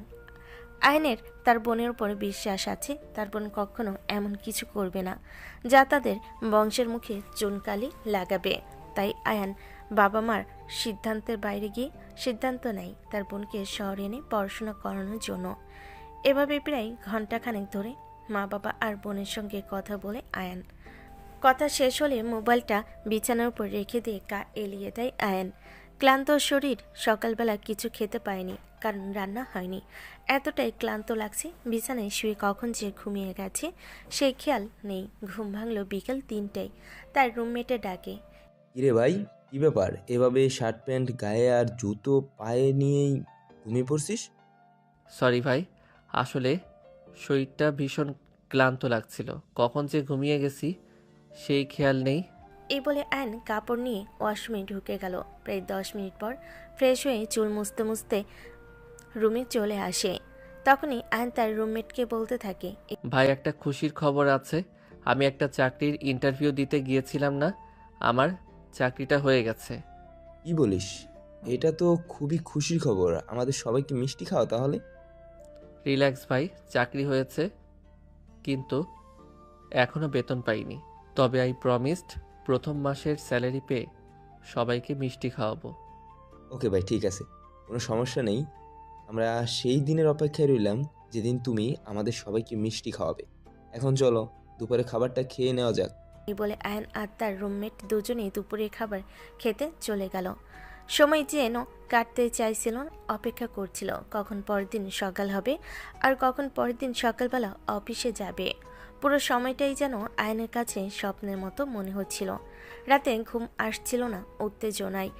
আয়নের তার বোনের উপর বিশ্বাস আছে তার বোন কখনো এমন কিছু করবে না যা তাদের বংশের মুখে চুনকালি লাগাবে। তাই আয়ান বাবা মার সিদ্ধান্তের বাইরে গিয়ে সিদ্ধান্ত নেয় তার বোনকে শহরে এনে পড়াশোনা করানোর জন্য। এভাবে প্রায় ঘন্টাখানেক ধরে মা বাবা আর বোনের সঙ্গে কথা বলে আয়ান। কথা শেষ হলে মোবাইলটা বিছানার উপর রেখে দিয়ে এলিয়ে দেয় আয়ান। ক্লান্ত শরীর, সকালবেলা কিছু খেতে পায়নি কারণ রান্না হয়নি। এতটাই ক্লান্ত লাগছে, বিছানায় শুয়ে কখন যে ঘুমিয়ে গেছে সেই খেয়াল নেই। ঘুম ভাঙল বিকেল 3টায়। তার রুমমেটে ডাকে, কিরে ভাই, কি ব্যাপার? এভাবে শার্ট প্যান্ট গায়ে আর জুতো পায়ে নিয়েই ঘুমিয়ে পড়ছিস? সরি ভাই, আসলে শরীরটা ভীষণ ক্লান্ত লাগছিল, কখন যে ঘুমিয়ে গেছি সেই খেয়াল নেই। এই বলে অ্যান কাপড় নিয়ে ওয়াশরুমে ঢুকে গেল। প্রায় 10 মিনিট পর ফ্রেশ হয়ে চুল মুছতে মুছতে রুমে চলে আসে। তখনই অ্যান তার রুমমেটকে বলতে থাকে, ভাই একটা খুশির খবর আছে। আমি একটা চাকরির ইন্টারভিউ দিতে গিয়েছিলাম না, আমার চাকরিটা হয়ে গেছে। কি বলিস? এটা তো খুবই খুশির খবর। আমাদের সবাইকে মিষ্টি খাওয়া তাহলে। রিল্যাক্স ভাই, চাকরি হয়েছে কিন্তু এখনো বেতন পাইনি। তবে আই প্রমিসড প্রথম মাসের স্যালারি পেয়ে সবাইকে মিষ্টি খাওয়াবো। ওকে ভাই, ঠিক আছে, কোনো সমস্যা নেই। আমরা সেই দিনের অপেক্ষায় রইলাম যেদিন তুমি আমাদের সবাইকে মিষ্টি খাওয়াবে। এখন চলো দুপুরে খাবারটা খেয়ে নেওয়া যাক। এই বলে অ্যান আর তার রুমমেট দুজনেই দুপুরের খাবার খেতে চলে গেল। সময় যেন কাটতে চাইছিল, অপেক্ষা করছিল কখন পরের দিন সকাল হবে আর কখন পরের দিন সকালবেলা অফিসে যাবে। পুরো সময়টাই যেন আয়নের কাছে স্বপ্নের মতো মনে হচ্ছিল। রাতে ঘুম আসছিল না, উত্তেজনায়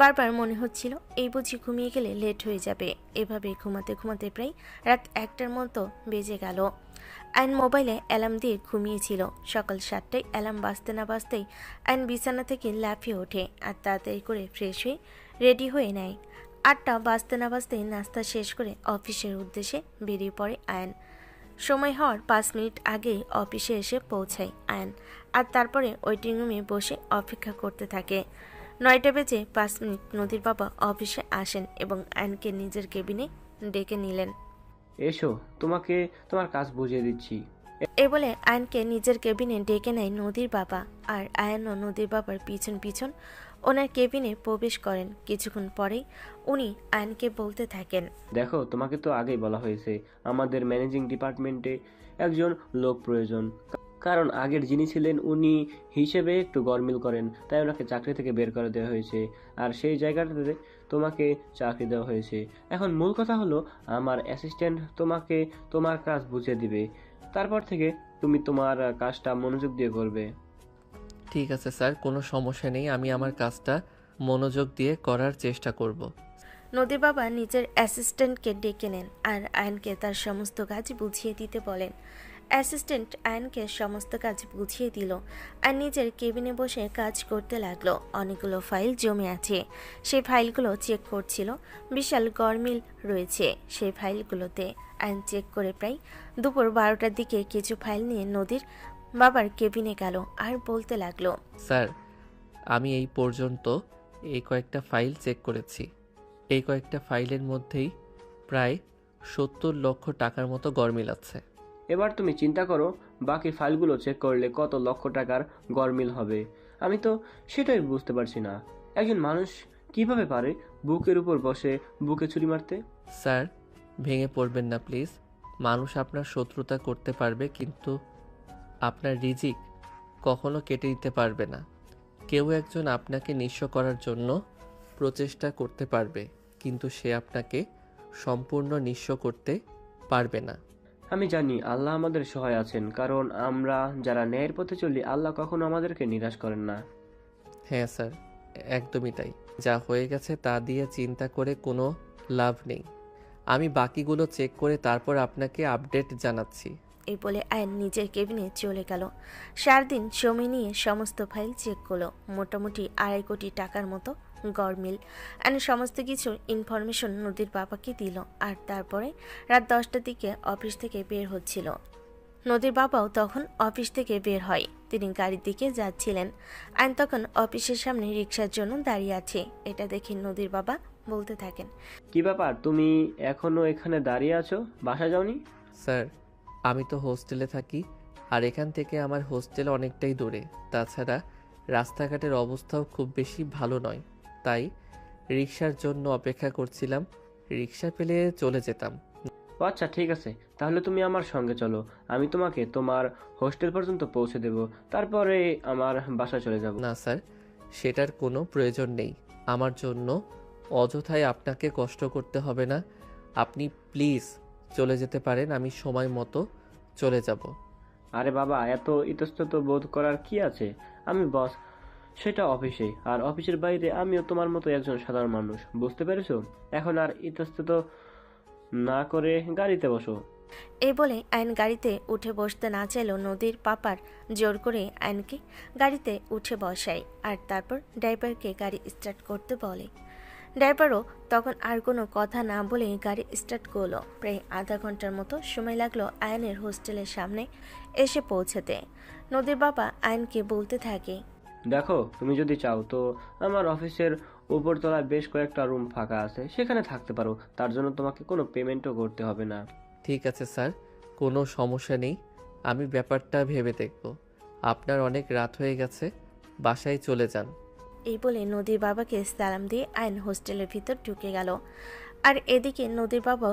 বারবার মনে হচ্ছিল এই বুঝি ঘুমিয়ে গেলে লেট হয়ে যাবে। এভাবে ঘুমাতে ঘুমাতে প্রায় রাত 1টার মতো বেজে গেল। আইন মোবাইলে অ্যালার্ম দিয়ে ঘুমিয়েছিল। সকাল 7টায় অ্যালার্ম বাজতে না বাজতেই আইন বিছানা থেকে লাফিয়ে ওঠে আর তাড়াতাড়ি করে ফ্রেশ হয়ে রেডি হয়ে নেয়। 8টা বাজতে না বাজতেই নাস্তা শেষ করে অফিসের উদ্দেশ্যে বেরিয়ে পড়ে আয়ন। সময় হওয়ার 5 মিনিট আগেই অফিসে এসে পৌঁছায় আয়ন আর তারপরে ওয়েটিং রুমে বসে অপেক্ষা করতে থাকে। 9টা বেজে 5 মিনিট নদীর বাবা অফিসে আসেন এবং আয়নকে নিজের কেবিনে ডেকে নিলেন। এসো, তোমাকে তোমার কাজ বুঝিয়ে দিচ্ছি। এ বলে আয়নকে নিজের কেবিনে ডেকে নেয় নদীর বাবা আর আয়নও নদীর বাবার পিছন পিছন ওনার কেবিনে প্রবেশ করেন। কিছুক্ষণ পরেই উনি আয়নকে বলতে থাকেন, দেখো, তোমাকে তো আগেই বলা হয়েছে আমাদের ম্যানেজিং ডিপার্টমেন্টে একজন লোক প্রয়োজন। কারণ আগের যিনি ছিলেন উনি হিসেবে একটু গরমিল করেন, তাই ওনাকে চাকরি থেকে বের করে দেওয়া হয়েছে আর সেই জায়গাটাতে তোমাকে চাকরি দেওয়া হয়েছে। এখন মূল কথা হলো আমার অ্যাসিস্ট্যান্ট তোমাকে তোমার কাজ বুঝিয়ে দিবে, তারপর থেকে তুমি তোমার কাজটা মনোযোগ দিয়ে করবে। ঠিক আছে স্যার, কোনো সমস্যা নেই, আমি আমার কাজটা মনোযোগ দিয়ে করার চেষ্টা করব। নদীর বাবা নিজের অ্যাসিস্ট্যান্টকে ডেকে নেন আর আয়নকে তার সমস্ত কাজ বুঝিয়ে দিতে বলেন। অ্যাসিস্ট্যান্ট আয়নকে সমস্ত কাজ বুঝিয়ে দিল আর নিজের কেবিনে বসে কাজ করতে লাগলো। অনেকগুলো ফাইল জমে আছে, সেই ফাইলগুলো চেক করছিল। বিশাল গরমিল রয়েছে সেই ফাইলগুলোতে। আয়ন চেক করে প্রায় দুপুর 12টার দিকে কিছু ফাইল নিয়ে নদীর বাবার কেবিনে গেল আর বলতে লাগলো, স্যার, আমি এই পর্যন্ত এই কয়েকটা ফাইল চেক করেছি। এই কয়েকটা ফাইলের মধ্যেই প্রায় 70 লক্ষ টাকার মতো গরমিল আছে। এবার তুমি চিন্তা করো বাকি ফাইলগুলো চেক করলে কত লক্ষ টাকার গরমিল হবে। আমি তো সেটাই বুঝতে পারছি না, একজন মানুষ কিভাবে পারে বুকের উপর বসে বুকে ছুরি মারতে। স্যার, ভেঙে পড়বেন না প্লিজ। মানুষ আপনার শত্রুতা করতে পারবে কিন্তু আপনার রিজিক কখনো কেটে দিতে পারবে না। কেউ একজন আপনাকে নিঃস্ব করার জন্য প্রচেষ্টা করতে পারবে কিন্তু সে আপনাকে সম্পূর্ণ নিঃস্ব করতে পারবে না। আমি জানি আল্লাহ আমাদের সহায় আছেন, কারণ আমরা যারা ন্যায়ের পথে চলি আল্লাহ কখনো আমাদেরকে নিরাশ করেন না। হ্যাঁ স্যার, একদমই তাই। যা হয়ে গেছে তা দিয়ে চিন্তা করে কোনো লাভ নেই। আমি বাকিগুলো চেক করে তারপর আপনাকে আপডেট জানাচ্ছি। এই বলে আয়ন নিজের কেবিনে চলে গেল। 4 দিন সময় নিয়ে সমস্ত ফাইল চেক করলো। মোটামুটি 2.5 কোটি টাকার মতো গরমিল। আয়ন সমস্ত কিছুর ইনফরমেশন নদীর বাবাকে দিল আর তারপরে রাত 10টার দিকে অফিস থেকে বের হচ্ছিল। নদীর বাবাও তখন অফিস থেকে বের হয়। তিনি গাড়ির দিকে যাচ্ছিলেন। আয়ন তখন অফিসের সামনে রিক্সার জন্য দাঁড়িয়ে আছে। এটা দেখে নদীর বাবা বলতে থাকেন, কি ব্যাপার, তুমি এখনো এখানে দাঁড়িয়ে আছো, বাসা যাওনি? স্যার, আমি তো হোস্টেলে থাকি আর এখান থেকে আমার হোস্টেল অনেকটাই দূরে। তাছাড়া রাস্তাঘাটের অবস্থাও খুব বেশি ভালো নয়, তাই রিক্সার জন্য অপেক্ষা করছিলাম। রিক্সা পেলে চলে যেতাম। ও আচ্ছা, ঠিক আছে, তাহলে তুমি আমার সঙ্গে চলো, আমি তোমাকে তোমার হোস্টেল পর্যন্ত পৌঁছে দেব, তারপরে আমার বাসায় চলে যাব। না স্যার, সেটার কোনো প্রয়োজন নেই। আমার জন্য অযথায় আপনাকে কষ্ট করতে হবে না। আপনি প্লিজ চলে যেতে পারেন, আমি সময় মতো চলে যাব। আরে বাবা, এত ইতস্তত বোধ করার কি আছে? আমি বস, সেটা অফিসে, আর অফিসের বাইরে আমিও তোমার মতো একজন সাধারণ মানুষ, বুঝতে পেরেছো? এখন আর ইতস্তত না করে গাড়িতে বসো। এই বলে আইন গাড়িতে উঠে বসতে না চাইলেও নদীর পাপার জোর করে আইনকে গাড়িতে উঠে বসায় আর তারপর ড্রাইভারকে গাড়ি স্টার্ট করতে বলে। ড্রাইভারও তখন আর কোনো কথা না বলে গাড়ি স্টার্ট করলো। প্রায় আধা ঘন্টার মতো সময় লাগলো আয়নের হোস্টেলের সামনে এসে পৌঁছাতে। নদীর বাবা আয়নকে বলতে থাকে, দেখো, তুমি যদি চাও তো আমার অফিসের উপরতলায় বেশ কয়েকটা রুম ফাঁকা আছে, সেখানে থাকতে পারো। তার জন্য তোমাকে কোনো পেমেন্টও করতে হবে না। ঠিক আছে স্যার, কোনো সমস্যা নেই, আমি ব্যাপারটা ভেবে দেখব। আপনার অনেক রাত হয়ে গেছে, বাসায় চলে যান। এই বলে নদীর বাবাকে সালাম দিয়ে আইন হোস্টেলের ভিতর ঢুকে গেল। আর এদিকে নদীর বাবা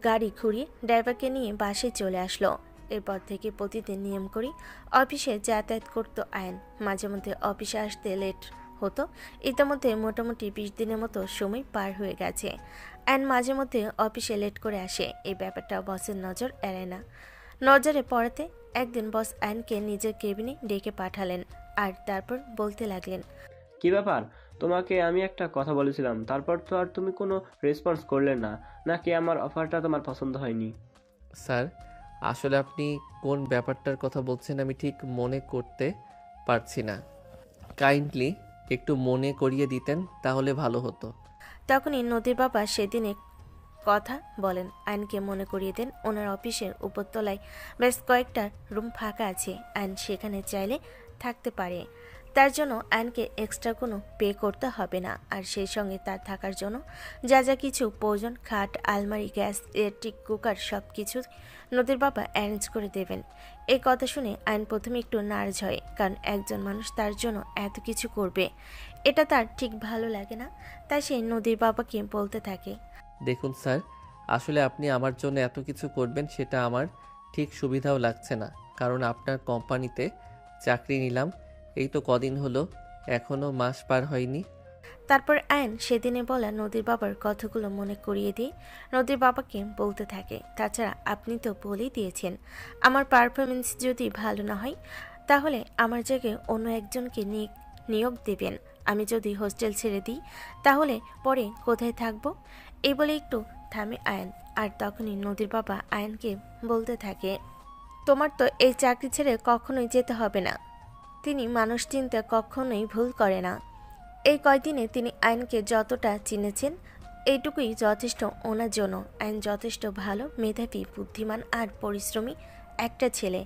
গাড়ি ঘুরিয়ে ড্রাইভারকে নিয়ে বাসায় চলে আসলো। এরপর থেকে প্রতিদিন নিয়ম করে অফিসে যাতায়াত করতো আয়ন। মাঝে মধ্যে অফিসে আসতে লেট হতো। ইতিমধ্যে মোটামুটি 20 দিনের মতো সময় পার হয়ে গেছে। আয়ন মাঝে মধ্যে অফিসে লেট করে আসে। এই ব্যাপারটা বসের নজর এড়ায় না। নজরে পড়াতে একদিন বস আয়নকে নিজের কেবিনে ডেকে পাঠালেন আর তারপর বলতে লাগলেন, কি ব্যাপার, তোমাকে আমি একটা কথা বলেছিলাম, তারপর তো আর তুমি কোনো রেসপন্স করলে না, নাকি আমার অফারটা তোমার পছন্দ হয়নি? স্যার, আসলে আপনি কোন ব্যাপারটার কথা বলছেন আমি ঠিক মনে করতে পারছি না। কাইন্ডলি একটু মনে করিয়ে দিতেন তাহলে ভালো হতো। তখনই নদীর বাবা সেদিনে কথা বলেন। আইনকে মনে করিয়ে দেন ওনার অফিসের উপরতলায় বেশ কয়েকটা রুম ফাঁকা আছে, আইন সেখানে চাইলে থাকতে পারে। তার জন্য আইনকে এক্সট্রা কোনো পে করতে হবে না। আর সেই সঙ্গে তার থাকার জন্য যা যা কিছু প্রয়োজন, খাট, আলমারি, গ্যাস, ইলেকট্রিক কুকার সব কিছু নদীর বাবা অ্যারেঞ্জ করে দেবেন। এই কথা শুনে আইন প্রথমে একটু নার্ভাস হয়, কারণ একজন মানুষ তার জন্য এত কিছু করবে এটা তার ঠিক ভালো লাগে না। তাই সে নদীর বাবাকে বলতে থাকে, দেখুন স্যার, আসলে আপনি আমার জন্য এত কিছু করবেন সেটা আমার ঠিক সুবিধাও লাগছে না, কারণ আপনার কোম্পানিতে চাকরি নিলাম এই তো কদিন হলো, এখনও মাস পার হয়নি। তারপর আয়ন সেদিনে বলা নদীর বাবার কথাগুলো মনে করিয়ে দিয়ে নদীর বাবাকে বলতে থাকে, তাছাড়া আপনি তো বলেই দিয়েছেন আমার পারফরমেন্স যদি ভালো না হয় তাহলে আমার জায়গায় অন্য একজনকে নিয়োগ দেবেন। আমি যদি হোস্টেল ছেড়ে দিই তাহলে পরে কোথায় থাকবো? এই বলে একটু থামে আয়ন। আর তখনই নদীর বাবা আয়নকে বলতে থাকে, তোমার তো এই চাকরি ছেড়ে কখনোই যেতে হবে না। তিনি মানুষ চিনতে কখনোই ভুল করে না। এই কয়দিনে তিনি আইনকে যতটা চিনেছেন এইটুকুই যথেষ্ট ওনার জন্য। আইন যথেষ্ট ভালো, মেধাবী, বুদ্ধিমান আর পরিশ্রমী একটা ছেলে।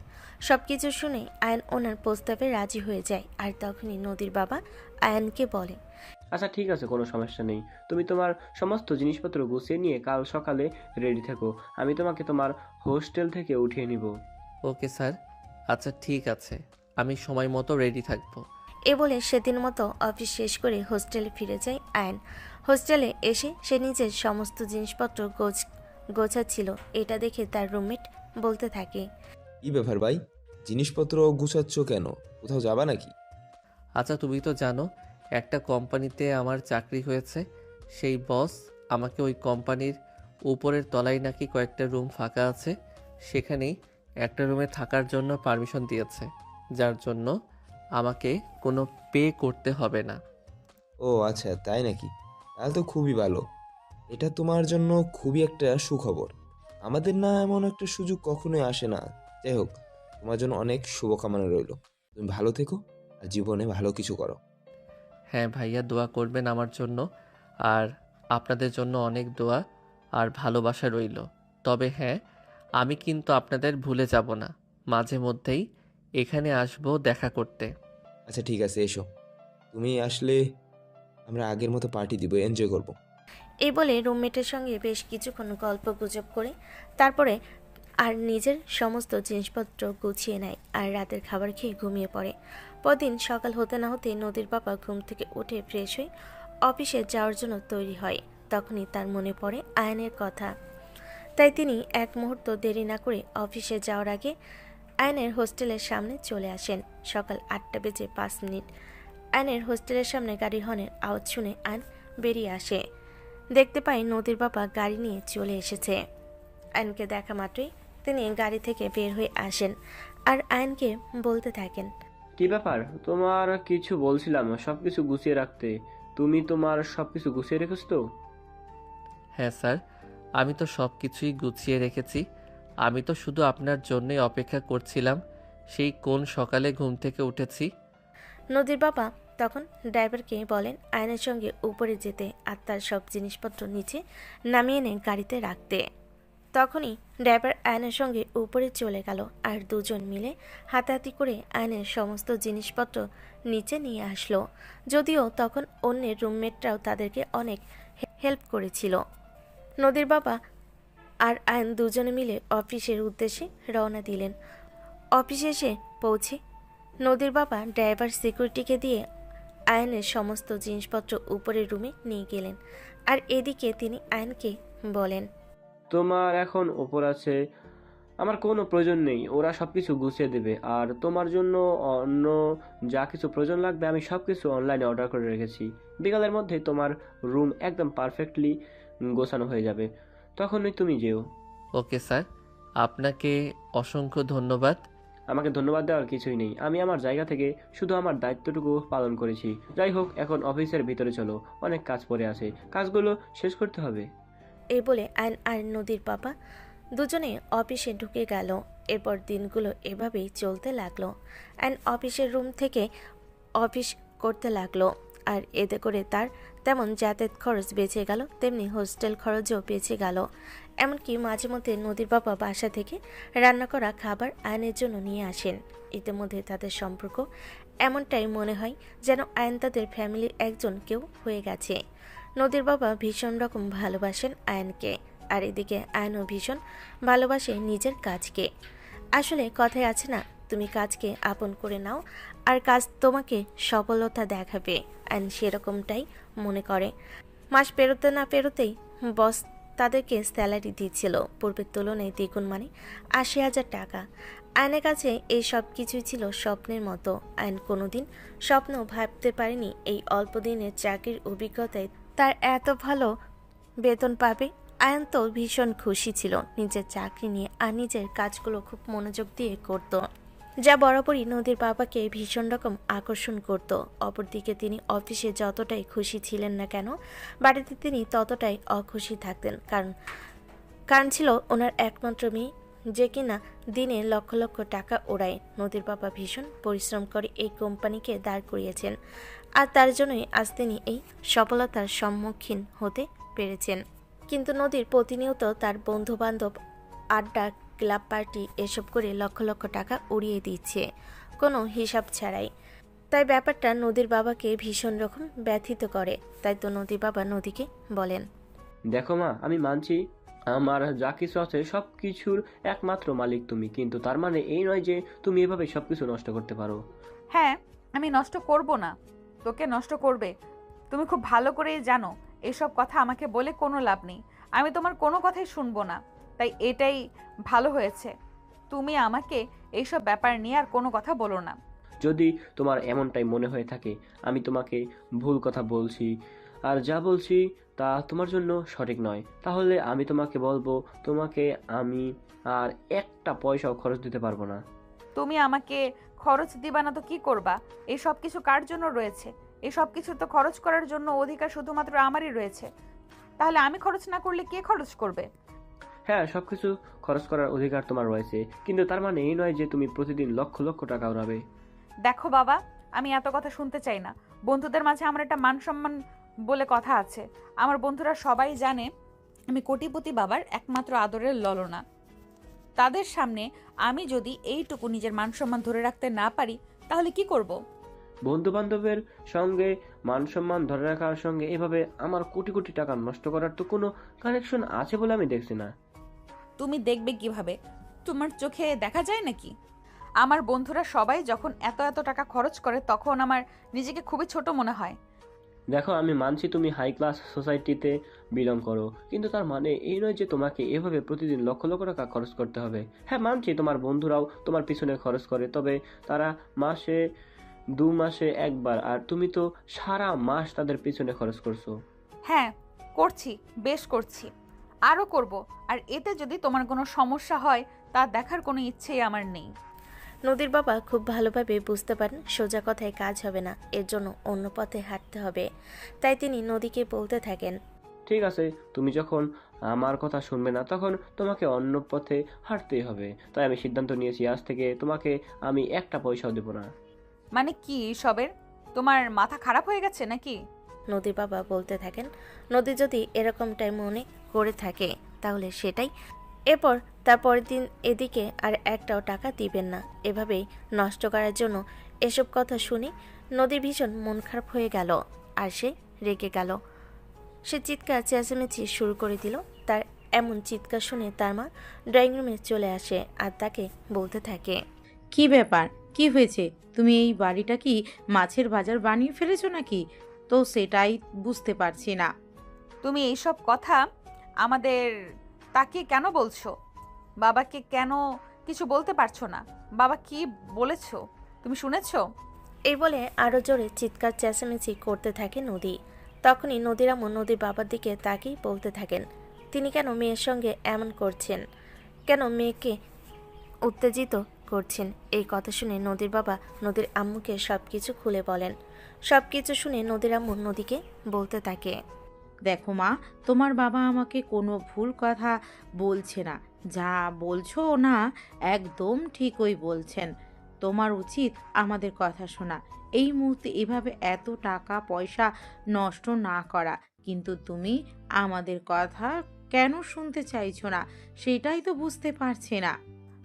সব কিছু শুনে আয়ন ওনার প্রস্তাবে রাজি হয়ে যায়। আর তখনই নদীর বাবা আয়নকে বলে, আচ্ছা ঠিক আছে, কোনো সমস্যা নেই। তুমি তোমার সমস্ত জিনিসপত্র গুছিয়ে নিয়ে কাল সকালে রেডি থেকো, আমি তোমাকে তোমার হোস্টেল থেকে উঠিয়ে নিব। ওকে স্যার, আচ্ছা ঠিক আছে, আমি সময় মতো রেডি থাকবো। এ বলে সেদিন মতো অফিস শেষ করে হোস্টেলে ফিরে যায় আয়ন। হোস্টেলে এসে সে নিজের সমস্ত জিনিসপত্র গোছাচ্ছিল। এটা দেখে তার রুমমেট বলতে থাকে, কি ব্যাপার ভাই, জিনিসপত্র গুছাচ্ছ কেন? কোথাও যাবা নাকি? আচ্ছা তুমি তো জানো একটা কোম্পানিতে আমার চাকরি হয়েছে, সেই বস আমাকে ওই কোম্পানির উপরের তলায় নাকি কয়েকটা রুম ফাঁকা আছে, সেখানেই একটা রুমে থাকার জন্য পারমিশন দিয়েছে, যার জন্য আমাকে কোনো পে করতে হবে না। ও আচ্ছা, তাই নাকি? তাহলে তো খুবই ভালো। এটা তোমার জন্য খুবই একটা সুখবর। আমাদের না এমন একটা সুযোগ কখনোই আসে না। যাই হোক, তোমার জন্য অনেক শুভকামনা রইল। তুমি ভালো থেকো আর জীবনে ভালো কিছু করো। হ্যাঁ ভাইয়া, দোয়া করবেন আমার জন্য, আর আপনাদের জন্য অনেক দোয়া আর ভালোবাসা রইল। তবে হ্যাঁ, আমি কিন্তু আপনাদের ভুলে যাব না, মাঝে মধ্যেই এখানে আসবো দেখা করতে। আচ্ছা ঠিক আছে, এসো। তুমি আসলে আমরা আগের মতো পার্টি দিব, এনজয় করব। এই বলে রুমমেটের সঙ্গে বেশ কিছুক্ষণ গল্প গুজব করে তারপরে আর নিজের সমস্ত জিনিসপত্র গুছিয়ে নেয় আর রাতের খাবার খেয়ে ঘুমিয়ে পড়ে। পরদিন সকাল হতে না হতে নদীর বাবা ঘুম থেকে উঠে ফ্রেশ হয়ে অফিসে যাওয়ার জন্য তৈরি হয়। তখনই তার মনে পড়ে আয়নের কথা। তাই তিনি এক মুহূর্ত দেরি না করে অফিসে যাওয়ার আগে আয়নের হোস্টেলের সামনে চলে আসেন। সকাল 8:05। আয়নের হোস্টেলের সামনে গাড়ির হর্নের আওয়াজ শুনে আয়ন বেরিয়ে আসে। দেখতে পাই নদীর বাবা গাড়ি নিয়ে চলে এসেছে। আয়নকে দেখা মাত্রই তিনি গাড়ি থেকে বের হয়ে আসেন আর আয়নকে বলতে থাকেন, কি ব্যাপার, তোমার কিছু বলছিলাম সবকিছু গুছিয়ে রাখতে, তুমি তোমার সবকিছু গুছিয়ে রেখেছো তো? হ্যাঁ স্যার, আমি তো সব কিছুই গুছিয়ে রেখেছি। আমি তো শুধু আপনার জন্যই অপেক্ষা করছিলাম। সেই কোন সকালে ঘুম থেকে উঠেছি। নদীর বাবা তখন ড্রাইভারকে বলেন আয়নের সঙ্গে উপরে যেতে আর তার সব জিনিসপত্র নিচে নামিয়ে এনে গাড়িতে রাখতে। তখনই ড্রাইভার আয়নের সঙ্গে উপরে চলে গেল আর দুজন মিলে হাতাহাতি করে আয়নের সমস্ত জিনিসপত্র নিচে নিয়ে আসলো। যদিও তখন অন্যের রুমমেটরাও তাদেরকে অনেক হেল্প করেছিল। নদীর বাবা আর আয়ন দুজনে মিলে অফিসের উদ্দেশ্যে রওনা দিলেন। অফিসে এসে পৌঁছে নদীর বাবা ড্রাইভার সিকিউরিটিকে দিয়ে আয়নের সমস্ত জিনিসপত্র উপরের রুমে নিয়ে গেলেন। আর এদিকে তিনি আয়নকে বলেন, তোমার এখন ওপর আছে, আমার কোনো প্রয়োজন নেই, ওরা সব কিছু গুছিয়ে দেবে। আর তোমার জন্য অন্য যা কিছু প্রয়োজন লাগবে আমি সব কিছু অনলাইনে অর্ডার করে রেখেছি। বিকালের মধ্যে তোমার রুম একদম পারফেক্টলি গোছানো হয়ে যাবে, তখনই তুমি যেও। ওকে স্যার, আপনাকে অসংখ্য ধন্যবাদ। আমাকে ধন্যবাদ দেওয়ার কিছুই নেই, আমি আমার জায়গা থেকে শুধু আমার দায়িত্বটুকু পালন করেছি। যাই হোক, এখন অফিসের ভিতরে চলো, অনেক কাজ পড়ে আছে, কাজগুলো শেষ করতে হবে। এই বলে আয়ন আর নদীর বাবা দুজনে অফিসে ঢুকে গেল। এরপর দিনগুলো এভাবেই চলতে লাগলো। আয়ন অফিসের রুম থেকে অফিস করতে লাগলো। আর এতে করে তার তেমন যাতায়াত খরচ বেঁচে গেল, তেমনি হোস্টেল খরচও বেঁচে গেল। এমনকি মাঝে মধ্যে নদীর বাবা বাসা থেকে রান্না করা খাবার আয়নের জন্য নিয়ে আসেন। ইতিমধ্যে তাদের সম্পর্ক এমনটাই মনে হয় যেন আয়ন তাদের ফ্যামিলির একজন কেউ হয়ে গেছে। নদীর বাবা ভীষণ রকম ভালোবাসেন আয়নকে, আর এদিকে আয়নও ভীষণ ভালোবাসে নিজের কাজকে। আসলে কথায় আছে না, তুমি কাজকে আপন করে নাও আর কাজ তোমাকে সফলতা দেখাবে। আয়ন সেরকমটাই মনে করে। মাস পেরোতে না পেরোতেই বস তাদেরকে স্যালারি দিচ্ছিল পূর্বের তুলনায় দ্বিগুণ, মানে ৮০,০০০ টাকা। আয়নের কাছে এই সব কিছুই ছিল স্বপ্নের মতো। আয়ন কোনোদিন স্বপ্ন ভাবতে পারেনি এই অল্প দিনের চাকরির অভিজ্ঞতায় তার এত ভালো বেতন পাবে। আয়ন তো ভীষণ খুশি ছিল নিজের চাকরি নিয়ে আর নিজের কাজগুলো খুব মনোযোগ দিয়ে করত, যা বরাবরই নদীর বাবাকে ভীষণ রকম আকর্ষণ করত। অপরদিকে তিনি অফিসে যতটাই খুশি ছিলেন না কেন, বাড়িতে তিনি ততটাই অখুশি থাকতেন। কারণ ছিল ওনার একমাত্র মেয়ে, যে কিনা দিনে লক্ষ লক্ষ টাকা ওড়ায়। নদীর বাবা ভীষণ পরিশ্রম করে এই কোম্পানিকে দাঁড় করিয়েছেন, আর তার জন্যই আজ তিনি এই সফলতার সম্মুখীন হতে পেরেছেন। কিন্তু নদীর প্রতিনিয়ত তার বন্ধু বান্ধব, আড্ডা, ক্লাব পার্টি এসব করে লক্ষ লক্ষ টাকা উড়িয়ে দিচ্ছে কোনো হিসাব ছাড়াই। তাই ব্যাপারটা নদীর বাবাকে ভীষণ রকম ব্যথিত করে। তাই তো নদীর বাবা নদীকে বলেন, দেখো মা, আমি মানছি আমার যা কিছু আছে সব কিছুর একমাত্র মালিক তুমি, কিন্তু তার মানে এই নয় যে তুমি এভাবে সবকিছু নষ্ট করতে পারো। হ্যাঁ, আমি নষ্ট করব না, তোকে নষ্ট করবে। তুমি খুব ভালো করেই জানো এসব কথা আমাকে বলে কোনো লাভ নেই, আমি তোমার কোনো কথাই শুনবো না। তাই এটাই ভালো হয়েছে, তুমি আমাকে এইসব ব্যাপার নিয়ে আর কোনো কথা বলো না। যদি তোমার এমনটাই মনে হয়ে থাকে আমি তোমাকে ভুল কথা বলছি আর যা বলছি তা তোমার জন্য সঠিক নয়, তাহলে আমি তোমাকে বলবো, তোমাকে আমি আর একটা পয়সাও খরচ দিতে পারবো না। তুমি আমাকে খরচ দিবা না তো কি করবা? এই সব কিছু কার জন্য রয়েছে? এই সব কিছু তো খরচ করার জন্য অধিকার শুধুমাত্র আমারই রয়েছে। তাহলে আমি খরচ না করলে কে খরচ করবে? হ্যাঁ, সবকিছু খরচ করার অধিকার তোমার রয়েছে, কিন্তু তার মানে এই নয় যে তুমি প্রতিদিন লক্ষ লক্ষ টাকা উড়াবে। দেখো বাবা, আমি এত কথা শুনতে চাই না। বন্ধুদের মাঝে আমার একটা মান সম্মান বলে কথা আছে। আমার বন্ধুরা সবাই জানে আমি কোটিপতি বাবার একমাত্র আদরের ললনা। তাদের সামনে আমি যদি এইটুকু নিজের মান সম্মান ধরে রাখতে না পারি তাহলে কি করব? বন্ধু বান্ধবের সঙ্গে মান সম্মান ধরে রাখার সঙ্গে এভাবে আমার কোটি কোটি টাকা নষ্ট করার তো কোনো কানেকশন আছে বলে আমি দেখছি না। তুমি দেখবে কিভাবে? তোমার চোখে দেখা যায় নাকি? আমার বন্ধুরা সবাই যখন এত এত টাকা খরচ করে তখন আমার নিজেকে খুবই ছোট মনে হয়। দেখো, আমি মানছি তুমি হাই ক্লাস সোসাইটিতে বিলং করো, কিন্তু তার মানে এই নয় যে তোমাকে এভাবে প্রতিদিন লক্ষ লক্ষ টাকা খরচ করতে হবে। হ্যাঁ, মানছি তোমার বন্ধুরাও তোমার পিছনে খরচ করে, তবে তারা মাসে 2 মাসে একবার, আর তুমি তো সারা মাস তাদের পিছনে খরচ করছো। হ্যাঁ করছি, বেশ করছি, আরও করব। আর এতে যদি তোমার কোনো সমস্যা হয় তা দেখার কোনো ইচ্ছেই আমার নেই। নদীর বাবা খুব ভালোভাবে বুঝতে পারেন সোজা কথায় কাজ হবে না, এর জন্য অন্য পথে হাঁটতে হবে। তাই তিনি নদীকে বলতে থাকেন, ঠিক আছে, তুমি যখন আমার কথা শুনবে না তখন তোমাকে অন্য পথে হাঁটতেই হবে। তাই আমি সিদ্ধান্ত নিয়েছি আজ থেকে তোমাকে আমি একটা পয়সাও দেবো না। মানে কি সবের? তোমার মাথা খারাপ হয়ে গেছে নাকি? নদীর বাবা বলতে থাকেন। নদী যদি এরকমটাই মনে করে থাকে তাহলে সেটাই। এরপর তার পরের দিন এদিকে আর একটাও টাকা দিবেন না। এভাবেই নষ্ট করার জন্য এসব কথা শুনে নদীর ভীষণ মন খারাপ হয়ে গেল আর সে রেগে গেল। সে চিৎকার চেঁচামেচি শুরু করে দিল। তার এমন চিৎকার শুনে তার মা ড্রয়িং রুমে চলে আসে আর তাকে বলতে থাকে, কি ব্যাপার, কি হয়েছে? তুমি এই বাড়িটা কি মাছের বাজার বানিয়ে ফেলেছো নাকি? তো সেটাই বুঝতে পারছি না। তুমি এইসব কথা আমাদের তাকিয়ে কেন বলছো? বাবাকে কেন কিছু বলতে পারছো না? বাবা কি বলেছো তুমি শুনেছো? এই বলে আরো জোরে চিৎকার চেঁচামেচি করতে থাকে নদী। তখনই নদীর আম্মু নদীর বাবার দিকে তাকিয়ে বলতে থাকেন, তিনি কেন মেয়ের সঙ্গে এমন করছেন, কেন মেয়েকে উত্তেজিত করছেন। এই কথা শুনে নদীর বাবা নদীর আম্মুকে সবকিছু খুলে বলেন। সবকিছু শুনে নদীর আম্মু নদীকে বলতে থাকে, দেখো মা, তোমার বাবা আমাকে কোনো ভুল কথা বলছে না। যা বলছো না একদম ঠিকই বলছেন। তোমার উচিত আমাদের কথা শোনা। এই মুহূর্তে এভাবে এত টাকা পয়সা নষ্ট না করা। কিন্তু তুমি আমাদের কথা কেন শুনতে চাইছো না সেটাই তো বুঝতে পারছি না।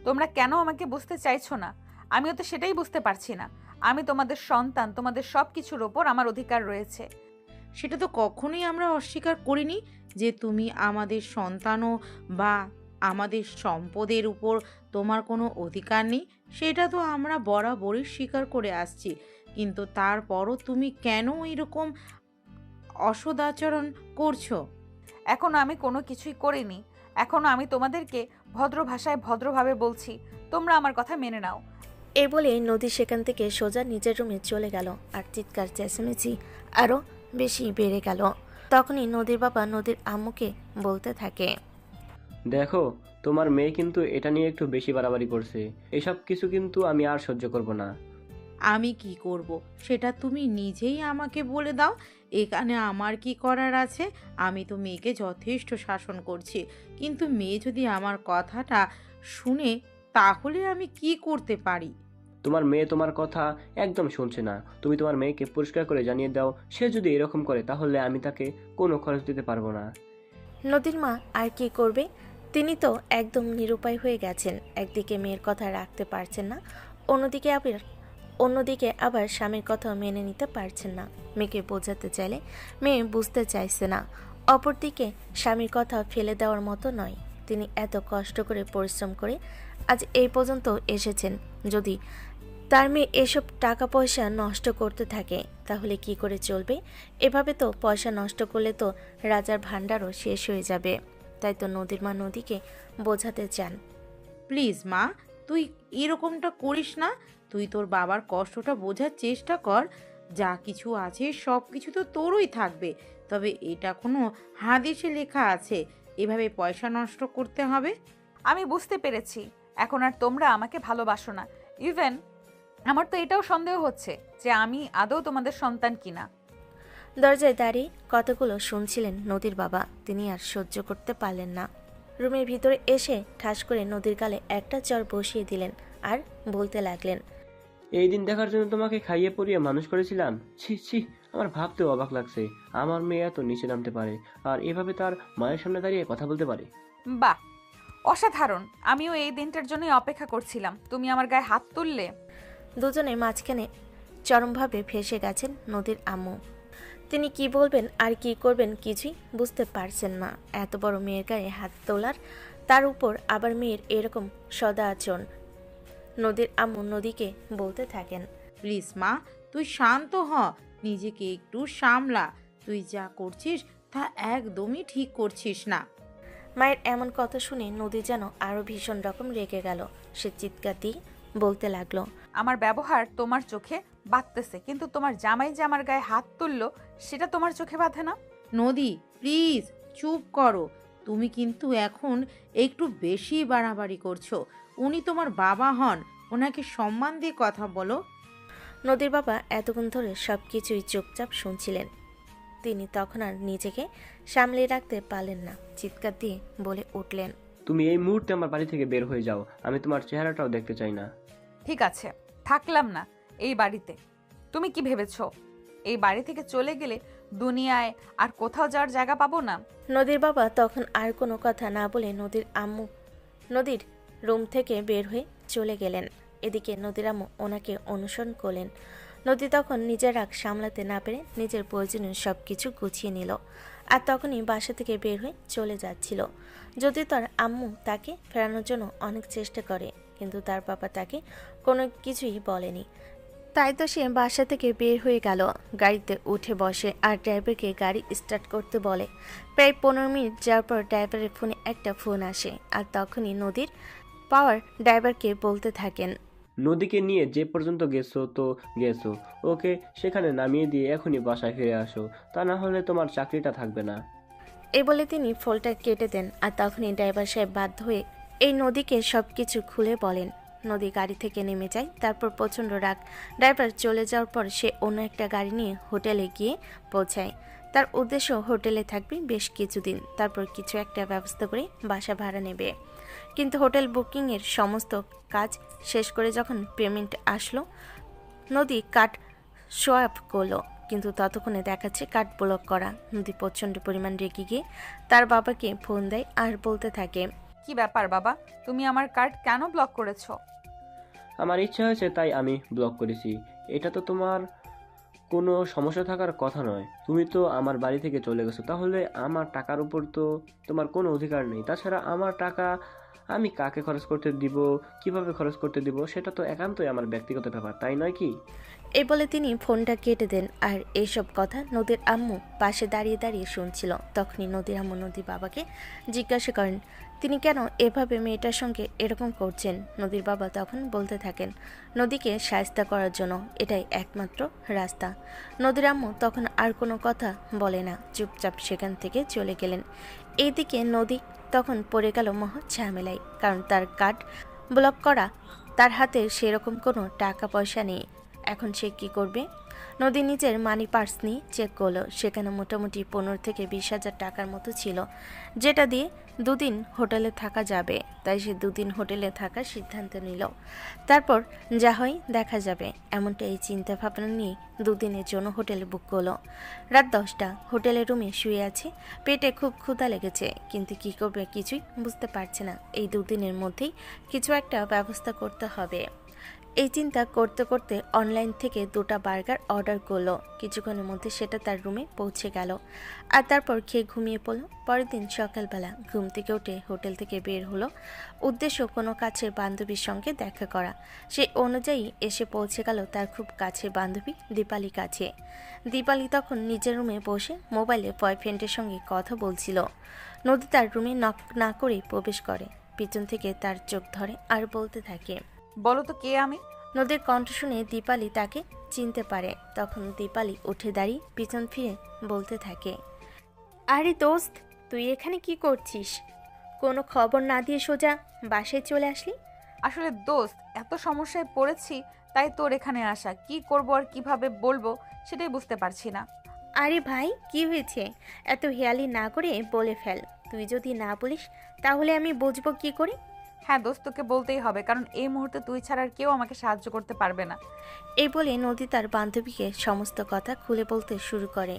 তোমরা কেন আমাকে বুঝতে চাইছো না? আমিও তো সেটাই বুঝতে পারছি না। আমি তোমাদের সন্তান, তোমাদের সব কিছুর ওপর আমার অধিকার রয়েছে। সেটা তো কখনোই আমরা অস্বীকার করিনি যে তুমি আমাদের সন্তানও বা আমাদের সম্পদের উপর তোমার কোনো অধিকার নেই। সেটা তো আমরা বরাবরই স্বীকার করে আসছি। কিন্তু তারপরও তুমি কেন এরকম অসদাচরণ করছো? এখনো আমি কোনো কিছুই করিনি। এখনো আমি তোমাদেরকে ভদ্র ভাষায় ভদ্রভাবে বলছি, তোমরা আমার কথা মেনে নাও। এই বলে নদী সেখান থেকে সোজা নিজের রুমে চলে গেল আর চিৎকার চেঁচামেচি আরো বেশি বেড়ে গেল। তখনই নদীর বাবা নদীর আম্মুকে বলতে থাকে, দেখো, তোমার মেয়ে কিন্তু এটা নিয়ে একটু বেশি বাড়াবাড়ি করছে। এসব কিছু কিন্তু আমি আর সহ্য করব না। আমি কি করব সেটা তুমি নিজেই আমাকে বলে দাও। এখানে আমার কি করার আছে? আমি তো মেয়েকে যথেষ্ট শাসন করছি। কিন্তু মেয়ে যদি আমার কথাটা শুনে তাহলে আমি কি করতে পারি? তোমার মেয়ে তোমার কথা একদম শুনছে না। তুমি তোমার মেয়েকে পরিষ্কার করে জানিয়ে দাও, সে যদি এরকম করে তাহলে আমি তাকে কোনো খরচ দিতে পারবো না। নদীর মা আর কি করবে? তিনি তো একদম নিরুপায় হয়ে গেছেন। একদিকে মেয়ের কথা রাখতে পারছেন না, অন্যদিকে আবার স্বামীর কথা মেনে নিতে পারছেন না। মেয়েকে বোঝাতে চাইলে মেয়ে বুঝতে চাইছে না। অপরদিকে স্বামীর কথা ফেলে দেওয়ার মতো নয়। তিনি এত কষ্ট করে পরিশ্রম করে আজ এই পর্যন্ত এসেছেন। যদি তার মেয়ে এসব টাকা পয়সা নষ্ট করতে থাকে তাহলে কি করে চলবে? এভাবে তো পয়সা নষ্ট করলে তো রাজার ভাণ্ডারও শেষ হয়ে যাবে। তাই তো নদীর মা নদীকে বোঝাতে চান, প্লিজ মা, তুই এরকমটা করিস না। তুই তোর বাবার কষ্টটা বোঝার চেষ্টা কর। যা কিছু আছে সব কিছু তো তোরই থাকবে। তবে এটা কোনো হাদিসে লেখা আছে এভাবে পয়সা নষ্ট করতে হবে? আমি বুঝতে পেরেছি এখন আর তোমরা আমাকে ভালোবাসো না। ইভেন আমার তো এটাও সন্দেহ হচ্ছে যে আমি আদৌ তোমাদের সন্তান কিনা। দরজায় দাঁড়িয়ে কতগুলো শুনছিলেন নদীর বাবা। তিনি আর সহ্য করতে পারলেন না। রুমের ভিতরে এসে ঠাস করে নদীর গালে একটা চর বসিয়ে দিলেন আর বলতে লাগলেন, এই দিন দেখার জন্য তোমাকে খাইয়ে পরিয়ে মানুষ করেছিলাম। ছি ছি, আমার ভাবতেও অবাক লাগছে আমার মেয়ে এত নিচে নামতে পারে আর এভাবে তার মায়ের সামনে দাঁড়িয়ে কথা বলতে পারে। বাহ, অসাধারণ। আমিও এই দিনটার জন্যই অপেক্ষা করছিলাম। তুমি আমার গায়ে হাত তুললে। দুজনের মাঝখানে চরমভাবে ফেঁসে গেছেন নদীর আম্মু। তিনি কি বলবেন আর কি করবেন কিছুই বুঝতে পারছেন না। এত বড় মেয়ের গায়ে হাত তোলার, তার উপর আবার মেয়ের এরকম সদা আচরণ। নদীর আম্মু নদীকে বলতে থাকেন, প্লিজ মা, তুই শান্ত হ, নিজেকে একটু সামলা। তুই যা করছিস তা একদমই ঠিক করছিস না। মায়ের এমন কথা শুনে নদী যেন আরো ভীষণ রকম রেগে গেল। সে চিৎকার দিয়ে বলতে লাগলো, আমার ব্যবহার তোমার চোখে বাঁধতেছে, কিন্তু তোমার জামাই যে আমার গায়ে হাত তুললো সেটা তোমার চোখে বাঁধে না। নদী, প্লিজ চুপ করো। তুমি কিন্তু এখন একটু বেশি বাড়াবাড়ি করছো। উনি তোমার বাবা হন, ওনাকে সম্মান দিয়ে কথা বলো। নদীর বাবা এতক্ষণ ধরে সবকিছুই চুপচাপ শুনছিলেন। তিনি তখন আর নিজেকে সামলে রাখতে পারলেন না, চিৎকার দিয়ে বলে উঠলেন, তুমি এই মুহূর্তে আমার বাড়ি থেকে বের হয়ে যাও, আমি তোমার চেহারাটাও দেখতে চাই না। ঠিক আছে, থাকলাম না এই বাড়িতে। তুমি কি ভেবেছো এই বাড়ি থেকে চলে গেলে দুনিয়ায় আর কোথাও যাওয়ার জায়গা পাবো না? নদীর বাবা তখন আর কোনো কথা না বলে নদীর আম্মু নদীর রুম থেকে বের হয়ে চলে গেলেন। এদিকে নদীর আম্মু ওনাকে অনুসরণ করলেন। নদী তখন নিজের রাগ সামলাতে না পেরে নিজের প্রয়োজনীয় সব কিছু গুছিয়ে নিল, আর তখনই বাসা থেকে বের হয়ে চলে যাচ্ছিল। যদি তার আম্মু তাকে ফেরানোর জন্য অনেক চেষ্টা করে, কিন্তু তার বাবা তাকে কোনো কিছুই বলেনি। তাই তো সে বাসা থেকে বের হয়ে গেল, গাড়িতে উঠে বসে আর ড্রাইভারকে গাড়ি স্টার্ট করতে বলে। প্রায় 15 মিনিট যাওয়ার পর ড্রাইভারের ফোনে একটা ফোন আসে, আর তখনই নদীর পাওয়ার ড্রাইভারকে বলতে থাকেন, নদীকে নিয়ে যে পর্যন্ত গেছো তো গেছো, ওকে সেখানে নামিয়ে দিয়ে এখনই বাসায় ফিরে আসো, তা না হলে তোমার চাকরিটা থাকবে না। এই বলে তিনি ফোনটা কেটে দেন, আর তখনই ড্রাইভার সাহেব বাধ্য হয়ে এই নদীকে সব কিছু খুলে বলেন। নদী গাড়ি থেকে নেমে যায়। তারপর প্রচণ্ড রাগ ড্রাইভার চলে যাওয়ার পর সে অন্য একটা গাড়ি নিয়ে হোটেলে গিয়ে পৌঁছায়। তার উদ্দেশ্য হোটেলে থাকবে বেশ কিছুদিন, তারপর কিছু একটা ব্যবস্থা করে বাসা ভাড়া নেবে। কিন্তু হোটেল বুকিংয়ের সমস্ত কাজ শেষ করে যখন পেমেন্ট আসলো, নদী কার্ড সোয়াপ করলো, কিন্তু ততক্ষণে দেখাচ্ছে কার্ড ব্লক করা। নদী প্রচণ্ড পরিমাণ রেগে গিয়ে তার বাবাকে ফোন দেয় আর বলতে থাকে, কি ব্যাপার বাবা, তুমি আমার কার্ড কেন ব্লক করেছো? আমার ইচ্ছা হয়েছে তাই আমি ব্লক করেছি। এটা তো তোমার কোনো সমস্যা থাকার কথা নয়। তুমি তো আমার বাড়ি থেকে চলে গেছো, তাহলে আমার টাকার উপর তো তোমার কোনো অধিকার নেই। তাছাড়া আমার টাকা আমি কাকে খরচ করতে দিব, কিভাবে খরচ করতে দিব, সেটা তো একান্তই আমার ব্যক্তিগত ব্যাপার, তাই নয় কি? এই বলে তিনি ফোনটা কেটে দেন। আর এইসব কথা নদীর আম্মু পাশে দাঁড়িয়ে দাঁড়িয়ে শুনছিল। তখনই নদীর আম্মু নদীর বাবাকে জিজ্ঞাসা করেন, তিনি কেন এভাবে মেয়েটার সঙ্গে এরকম করছেন। নদীর বাবা তখন বলতে থাকেন, নদীকে শায়েস্তা করার জন্য এটাই একমাত্র রাস্তা। নদীর আম্মু তখন আর কোনো কথা বলে না, চুপচাপ সেখান থেকে চলে গেলেন। এইদিকে নদী তখন পড়ে গেল মহা ঝামেলায়, কারণ তার কার্ড ব্লক করা, তার হাতে সেরকম কোনো টাকা পয়সা নেই। এখন সে কি করবে? নদী নিজের মানি পার্স নিয়ে চেক করলো, সেখানে মোটামুটি 15 থেকে 20,000 টাকার মতো ছিল, যেটা দিয়ে 2 দিন হোটেলে থাকা যাবে। তাই সে 2 দিন হোটেলে থাকার সিদ্ধান্ত নিল। তারপর যা হয় দেখা যাবে, এমনটা এই চিন্তা ভাবনা নিয়ে 2 দিনের জন্য হোটেল বুক করলো। রাত 10টা, হোটেলের রুমে শুয়ে আছে, পেটে খুব ক্ষুধা লেগেছে, কিন্তু কি করবে কিছুই বুঝতে পারছে না। এই 2 দিনের মধ্যেই কিছু একটা ব্যবস্থা করতে হবে। এই চিন্তা করতে করতে অনলাইন থেকে 2টা বার্গার অর্ডার করলো। কিছুক্ষণের মধ্যে সেটা তার রুমে পৌঁছে গেল, আর তারপর খেয়ে ঘুমিয়ে পড়লো। পরের দিন সকালবেলা ঘুম থেকে উঠে হোটেল থেকে বের হলো, উদ্দেশ্য কোনো কাছের বান্ধবীর সঙ্গে দেখা করা। সেই অনুযায়ী এসে পৌঁছে গেল তার খুব কাছের বান্ধবী দীপালির কাছে। দীপালি তখন নিজের রুমে বসে মোবাইলে বয়ফ্রেন্ডের সঙ্গে কথা বলছিল। নদী তার রুমে নক না করেই প্রবেশ করে, পিছন থেকে তার চোখ ধরে আর বলতে থাকে, বলো তো কে আমি? নদীর কণ্ঠ শুনে দীপালি তাকে চিনতে পারে। তখন দীপালি উঠে দাঁড়িয়ে পিছন ফিরে বলতে থাকে, আরে দোস্ত, তুই এখানে কি করছিস? কোনো খবর না দিয়ে সোজা বাসায় চলে আসলি? আসলে দোস্ত, এত সমস্যায় পড়েছি তাই তোর এখানে আসা। কি করব আর কিভাবে বলবো সেটাই বুঝতে পারছি না। আরে ভাই, কি হয়েছে? এত হেয়ালি না করে বলে ফেল। তুই যদি না বলিস তাহলে আমি বুঝবো কি করে? হ্যাঁ দোস্ত, তোকে বলতেই হবে, কারণ এই মুহূর্তে তুই ছাড়া আর কেউ আমাকে সাহায্য করতে পারবে না। এই বলে নদী তার বান্ধবীকে সমস্ত কথা খুলে বলতে শুরু করে।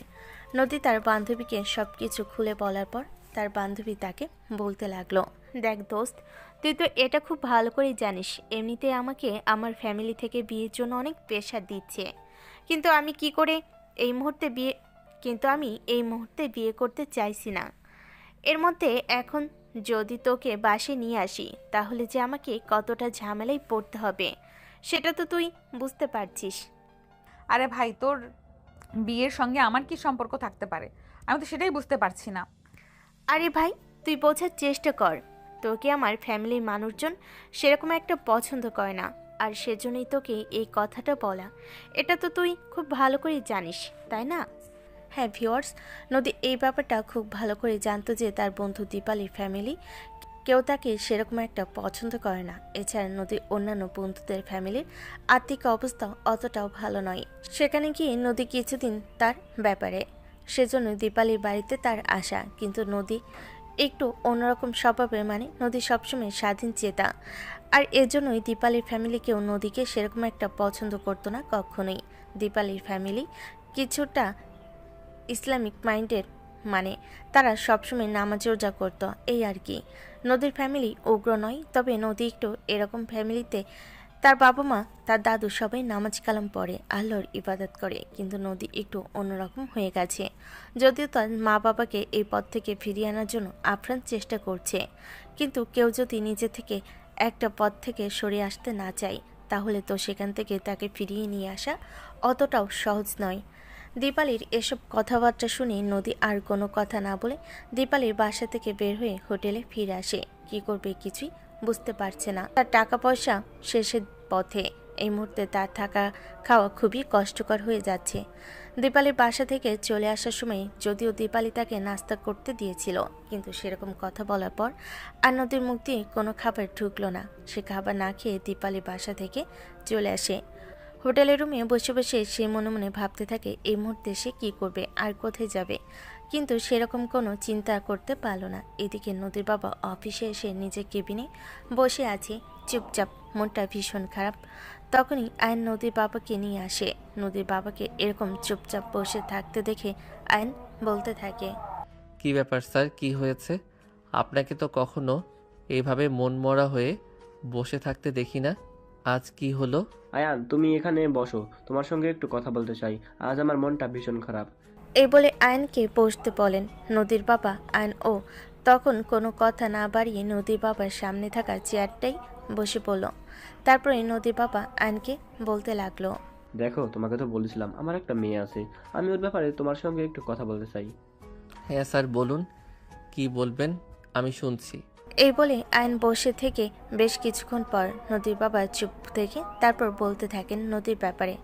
নদী তার বান্ধবীকে সব কিছু খুলে বলার পর তার বান্ধবী তাকে বলতে লাগলো, দেখ দোস্ত, তুই তো এটা খুব ভালো করেই জানিস, এমনিতে আমাকে আমার ফ্যামিলি থেকে বিয়ের জন্য অনেক প্রেশার দিচ্ছে, কিন্তু আমি এই মুহূর্তে বিয়ে করতে চাইছি না। এর মধ্যে এখন যদি তোকে বাসে নিয়ে আসি তাহলে যে আমাকে কতটা ঝামেলায় পড়তে হবে সেটা তো তুই বুঝতে পারছিস। আরে ভাই, তোর বিয়ের সঙ্গে আমার কি সম্পর্ক থাকতে পারে? আমি তো সেটাই বুঝতে পারছি না। আরে ভাই, তুই বোঝার চেষ্টা কর, তোকে আমার ফ্যামিলির মানুষজন সেরকম একটা পছন্দ করে না, আর সেজন্যই তোকে এই কথাটা বলা। এটা তো তুই খুব ভালো করেই জানিস, তাই না? হ্যাঁ ভিউয়ার্স, নদী এই ব্যাপারটা খুব ভালো করে জানতো যে তার বন্ধু দীপালির ফ্যামিলি কেউ তাকে সেরকম একটা পছন্দ করে না। এছাড়া নদীর অন্যান্য বন্ধুদের ফ্যামিলির আর্থিক অবস্থা অতটাও ভালো নয়। সেখানে গিয়ে নদী কিছুদিন তার ব্যাপারে সেজন্য দীপালির বাড়িতে তার আসা। কিন্তু নদী একটু অন্যরকম স্বভাবের, মানে নদী সবসময় স্বাধীন চেতা। আর এজন্যই দীপালির ফ্যামিলিকেও নদীকে সেরকম একটা পছন্দ করতো না কখনোই। দীপালির ফ্যামিলি কিছুটা ইসলামিক মাইন্ডের, মানে তারা সবসময় নামাজ রোজা করতো, এই আর কি। নদীর ফ্যামিলি উগ্র নয়, তবে নদী একটু এরকম ফ্যামিলিতে। তার বাবা মা, তার দাদু সবাই নামাজ কালাম পড়ে, আল্লাহর ইবাদত করে। কিন্তু নদী একটু অন্যরকম হয়ে গেছে। যদিও তার মা বাবাকে এই পথ থেকে ফিরিয়ে আনার জন্য আপ্রাণ চেষ্টা করছে, কিন্তু কেউ যদি নিজে থেকে একটা পথ থেকে সরে আসতে না চায়, তাহলে তো সেখান থেকে তাকে ফিরিয়ে নিয়ে আসা অতটাও সহজ নয়। দীপালির এসব কথাবার্তা শুনে নদী আর কোনো কথা না বলে দীপালির বাসা থেকে বের হয়ে হোটেলে ফিরে আসে। কি করবে কিছুই বুঝতে পারছে না। তার টাকা পয়সা শেষের পথে। এই মুহূর্তে তার থাকা খাওয়া খুবই কষ্টকর হয়ে যাচ্ছে। দীপালির বাসা থেকে চলে আসার সময় যদিও দীপালি তাকে নাস্তা করতে দিয়েছিল, কিন্তু সেরকম কথা বলার পর আর নদীর মুখ দিয়ে কোনো খাবার ঢুকলো না। সে খাবার না খেয়ে দীপালি বাসা থেকে চলে আসে। হোটেলের রুমে বসে বসে সে মনে মনে ভাবতে থাকে এই মুহূর্তে সে কী করবে আর কোথায় যাবে, কিন্তু সেরকম কোনো চিন্তা করতে পারল না। এদিকে নদীর বাবা অফিসে এসে নিজের কেবিনে বসে আছে চুপচাপ, মনটা ভীষণ খারাপ। তখনই আয়ন নদীর বাবাকে নিয়ে আসে। নদীর বাবাকে এরকম চুপচাপ বসে থাকতে দেখে আয়ন বলতে থাকে, কি ব্যাপার স্যার, কি হয়েছে? আপনাকে তো কখনো এইভাবে মনমরা হয়ে বসে থাকতে দেখি না, আজ কি হলো? আয়ান, তুমি এখানে বসো, তোমার সঙ্গে একটু কথা বলতে চাই। আজ আমার মনটা ভীষণ খারাপ। এই বলে আয়নকে বসতে বলেন নদীর বাবা। আয়ন ও তখন কোনো কথা না বাড়িয়ে নদীর বাবার সামনে থাকা চেয়ারটাই বসে পড়ল। তারপরে নদীর বাবা আয়নকে বলতে লাগলো, দেখো, তোমাকে তো বলেছিলাম আমার একটা মেয়ে আছে, আমি ওর ব্যাপারে তোমার সঙ্গে একটু কথা বলতে চাই। হ্যাঁ স্যার বলুন, কি বলবেন, আমি শুনছি। এই বলে আয়ন বসে থেকে বেশ কিছুক্ষণ পর নদীর বাবা চুপ থেকে তারপর বলতে থাকেন নদীর ব্যাপারে।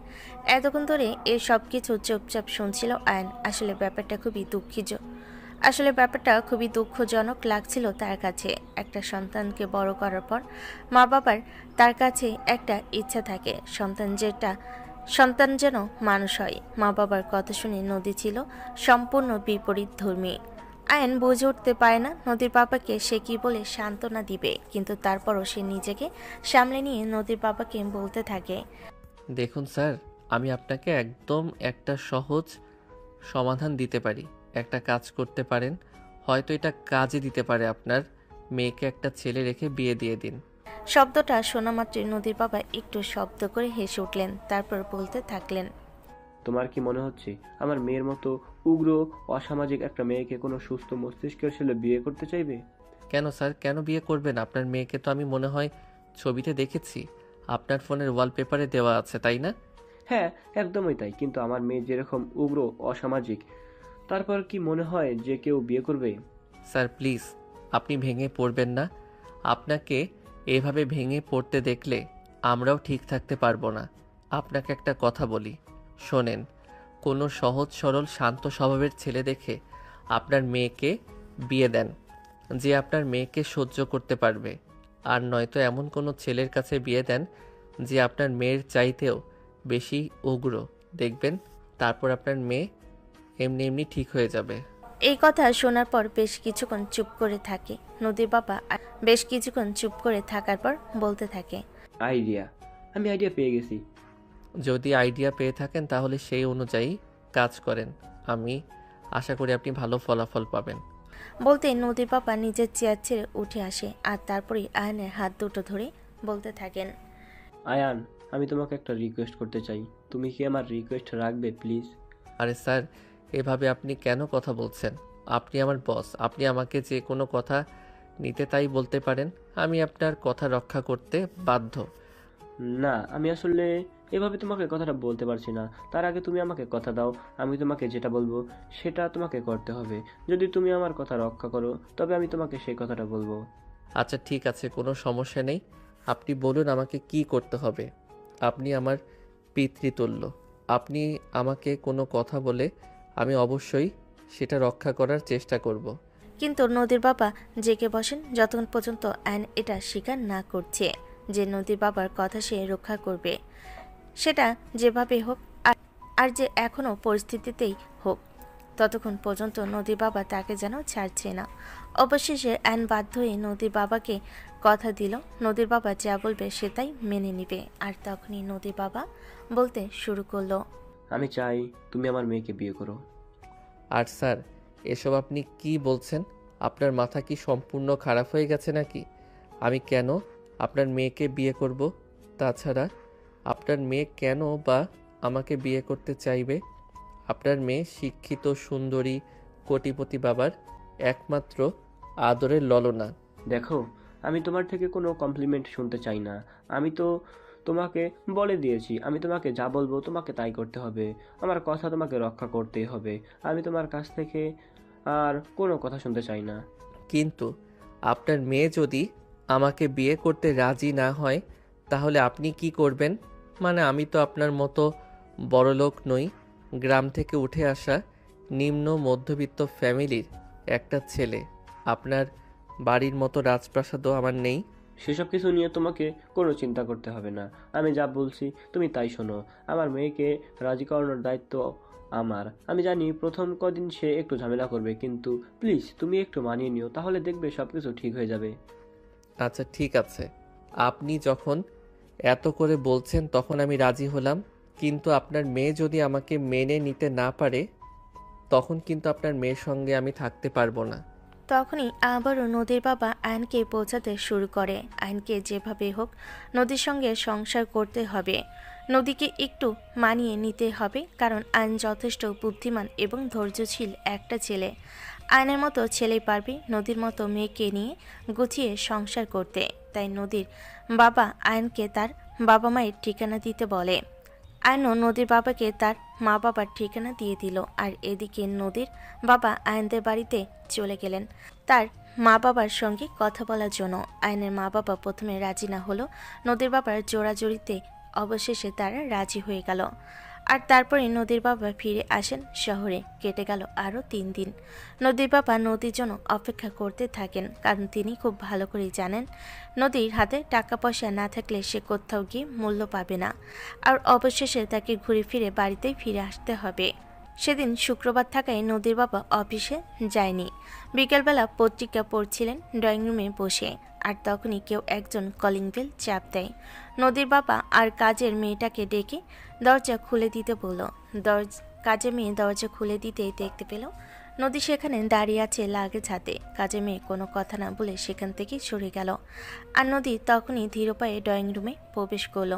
এতক্ষণ ধরে এই সব কিছু চুপচাপ শুনছিল আয়ন। আসলে ব্যাপারটা খুবই দুঃখজনক লাগছিল তার কাছে। একটা সন্তানকে বড় করার পর মা বাবার তার কাছে একটা ইচ্ছা থাকে, সন্তান যেন মানুষ হয়। মা বাবার কথা শুনে নদী ছিল সম্পূর্ণ বিপরীত ধর্মী। আয়ন বুঝে উঠতে পারে না নদীর বাবাকে সে কি বলে সান্ত্বনা দিবে, কিন্তু তারপরও সে নিজেকে সামলে নিয়ে নদীর বাবাকে বলতে থাকে, দেখুন স্যার, আমি আপনাকে একদম একটা সহজ সমাধান দিতে পারি। একটা কাজ করতে পারেন, হয়তো এটা কাজে দিতে পারে। আপনার মেয়েকে একটা ছেলে রেখে বিয়ে দিয়ে দিন। শব্দটা শোনা মাত্রই নদীর বাবা একটু শব্দ করে হেসে উঠলেন। তারপর বলতে থাকলেন, তোমার কি মনে হচ্ছে আমার মেয়ের মতো উগ্র অসামাজিক একটা মেয়েকে কোনো সুস্থ মস্তিষ্কের ছেলে বিয়ে করতে চাইবে? কেন স্যার, কেন বিয়ে করবেন? আপনার মেয়েকে তো আমি মনে হয় ছবিতে দেখেছি, আপনার ফোনের ওয়ালপেপারে দেওয়া আছে, তাই না? হ্যাঁ, একদমই তাই। কিন্তু আমার মেয়ে যেরকম উগ্র অসামাজিক, তারপর কি মনে হয় যে কেউ বিয়ে করবে? স্যার প্লিজ, আপনি ভেঙে পড়বেন না। আপনাকে এভাবে ভেঙে পড়তে দেখলে আমরাও ঠিক থাকতে পারবো না। আপনাকে একটা কথা বলি, শোনেন। কোনো সহজ সরল শান্ত স্বভাবের ছেলে দেখে আপনার মেয়েকে বিয়ে দেন, যে আপনার মেয়েকে সহ্য করতে পারবে। আর নয়তো এমন কোনো ছেলের কাছে বিয়ে দেন যে আপনার মেয়ের চাইতেও বেশি উগ্র। দেখবেন তারপর আপনার মেয়ে এমনি এমনি ঠিক হয়ে যাবে। এই কথা শোনার পর বেশ কিছুক্ষণ চুপ করে থাকে নদীর বাবা। বেশ কিছুক্ষণ চুপ করে থাকার পর বলতে থাকে, আমি আইডিয়া পেয়ে গেছি। যদি আইডিয়া পেয়ে থাকেন তাহলে সেই অনুযায়ী কাজ করেন। আমি আশা করি আপনি ভালো ফলাফল পাবেন। বলতে নদীর বাবা নিজের চেয়ার ছেড়ে উঠে আসে আর তারপরেই আয়নের হাত দুটো ধরে বলতে থাকেন, আয়ান, আমি তোমাকে একটা রিকোয়েস্ট করতে চাই, তুমি কি আমার রিকোয়েস্ট রাখবে প্লিজ? আরে স্যার, এভাবে আপনি কেন কথা বলছেন? আপনি আমার বস, আপনি আমাকে যে কোনো কথা নিতে তাই বলতে পারেন। আমি আপনার কথা রক্ষা করতে বাধ্য। না, আমি আসলে এভাবে তোমাকে কথাটা বলতে পারছি না। তার আগে তুমি আমাকে কথা দাও, আমি তোমাকে যেটা বলবো সেটা তোমাকে করতে হবে। যদি তুমি আমার কথা রক্ষা করো তবে আমি তোমাকে সেই কথাটা বলবো। আচ্ছা ঠিক আছে, কোনো সমস্যা নেই। আপনি বলুন আমাকে কি করতে হবে। আপনি আমার পিতৃতুল্য। আপনি আমাকে কোনো কথা বলে আমি অবশ্যই সেটা রক্ষা করার চেষ্টা করব। কিন্তু নদীর বাবা জেগে বসেন যতক্ষণ পর্যন্ত আয়ন এটা স্বীকার না করছে যে নদীর বাবার কথা সে রক্ষা করবে, সেটা যেভাবে হোক আর যে এখনো পরিস্থিতিতেই হোক। ততক্ষণ পর্যন্ত নদীর বাবা তাকে যেন ছাড়ছে না। অবশেষে অ্যান বাধ্য হয়ে নদীর বাবাকে কথা দিল নদীর বাবা যা বলবে সে তাই মেনে নিবে। আর তখনই নদীর বাবা বলতে শুরু করলো, আমি চাই তুমি আমার মেয়েকে বিয়ে করো। আর স্যার, এসব আপনি কি বলছেন? আপনার মাথা কি সম্পূর্ণ খারাপ হয়ে গেছে নাকি? আমি কেন আপনার মেয়েকে বিয়ে করব? তাছাড়া আপনার মেয়ে কেন বা আমাকে বিয়ে করতে চাইবে? আপনার মেয়ে শিক্ষিত, সুন্দরী, কোটিপতি বাবার একমাত্র আদরের ললনা। দেখো, আমি তোমার থেকে কোনো কমপ্লিমেন্ট শুনতে চাই না। আমি তো তোমাকে বলে দিয়েছি, আমি তোমাকে যা বলবো তোমাকে তাই করতে হবে। আমার কথা তোমাকে রক্ষা করতেই হবে। আমি তোমার কাছ থেকে আর কোনো কথা শুনতে চাই না। কিন্তু আপনার মেয়ে যদি আমাকে বিয়ে করতে রাজি না হয়, তাহলে আপনি কি করবেন? মানে আমি তো আপনার মতো বড়লোক নই। গ্রাম থেকে উঠে আসা নিম্ন মধ্যবিত্ত ফ্যামিলির একটা ছেলে। আপনার বাড়ির মতো রাজপ্রাসাদও আমার নেই। সেসব কিছু নিয়ে তোমাকে কোনো চিন্তা করতে হবে না। আমি যা বলছি তুমি তাই শোনো। আমার মেয়েকে রাজি করানোর দায়িত্ব আমার। আমি জানি প্রথম কদিন সে একটু ঝামেলা করবে, কিন্তু প্লিজ তুমি একটু মানিয়ে নিও, তাহলে দেখবে সব কিছু ঠিক হয়ে যাবে। আচ্ছা ঠিক আছে, আপনি যখন এত করে বলছেন তখন আমি রাজি হলাম। কিন্তু আপনার মেয়ে যদি আমাকে মেনে নিতে না পারে, তখন কিন্তু আপনার মেয়ের সঙ্গে আমি থাকতে পারবো না। তখনই আবারও নদীর বাবা আয়নকে বোঝাতে শুরু করে আয়নকে যেভাবে হোক নদীর সঙ্গে সংসার করতে হবে। নদীকে একটু মানিয়ে নিতে হবে, কারণ আয়ন যথেষ্ট বুদ্ধিমান এবং ধৈর্যশীল একটা ছেলে। আয়নের মতো ছেলেই পারবে নদীর মতো মেয়েকে নিয়ে গুছিয়ে সংসার করতে। তাই নদীর বাবা আয়নকে তার বাবা মায়ের ঠিকানা দিতে বলে। আয়নও নদীর বাবাকে তার মা বাবার ঠিকানা দিয়ে দিল। আর এদিকে নদীর বাবা আয়নদের বাড়িতে চলে গেলেন তার মা বাবার সঙ্গে কথা বলার জন্য। আয়নের মা বাবা প্রথমে রাজি না হলো নদীর বাবার জোড়াজড়িতে অবশেষে তারা রাজি হয়ে গেল। আর তারপরে নদীর বাবা ফিরে আসেন শহরে। কেটে গেল আরও 3 দিন। নদীর বাবা নদীর জন্য অপেক্ষা করতে থাকেন, কারণ তিনি খুব ভালো করেই জানেন নদীর হাতে টাকা পয়সা না থাকলে সে কোথাও গিয়ে মূল্য পাবে না। আর অবশেষে তাকে ঘুরে ফিরে বাড়িতেই ফিরে আসতে হবে। সেদিন শুক্রবার থাকায় নদীর বাবা অফিসে যায়নি। বিকেলবেলা পত্রিকা পড়ছিলেন ড্রয়িং রুমে বসে। আর তখনই কেউ একজন কলিং বেল চাপ দেয়। নদীর বাবা আর কাজের মেয়েটাকে ডেকে দরজা খুলে দিতে বলল। কাজের মেয়ে দরজা খুলে দিতেই দেখতে পেল নদী সেখানে দাঁড়িয়ে আছে লাগেজ হাতে। কাজের মেয়ে কোনো কথা না বলে সেখান থেকে সরে গেল। আর নদী তখনই ধীর পায়ে ড্রয়িং রুমে প্রবেশ করল।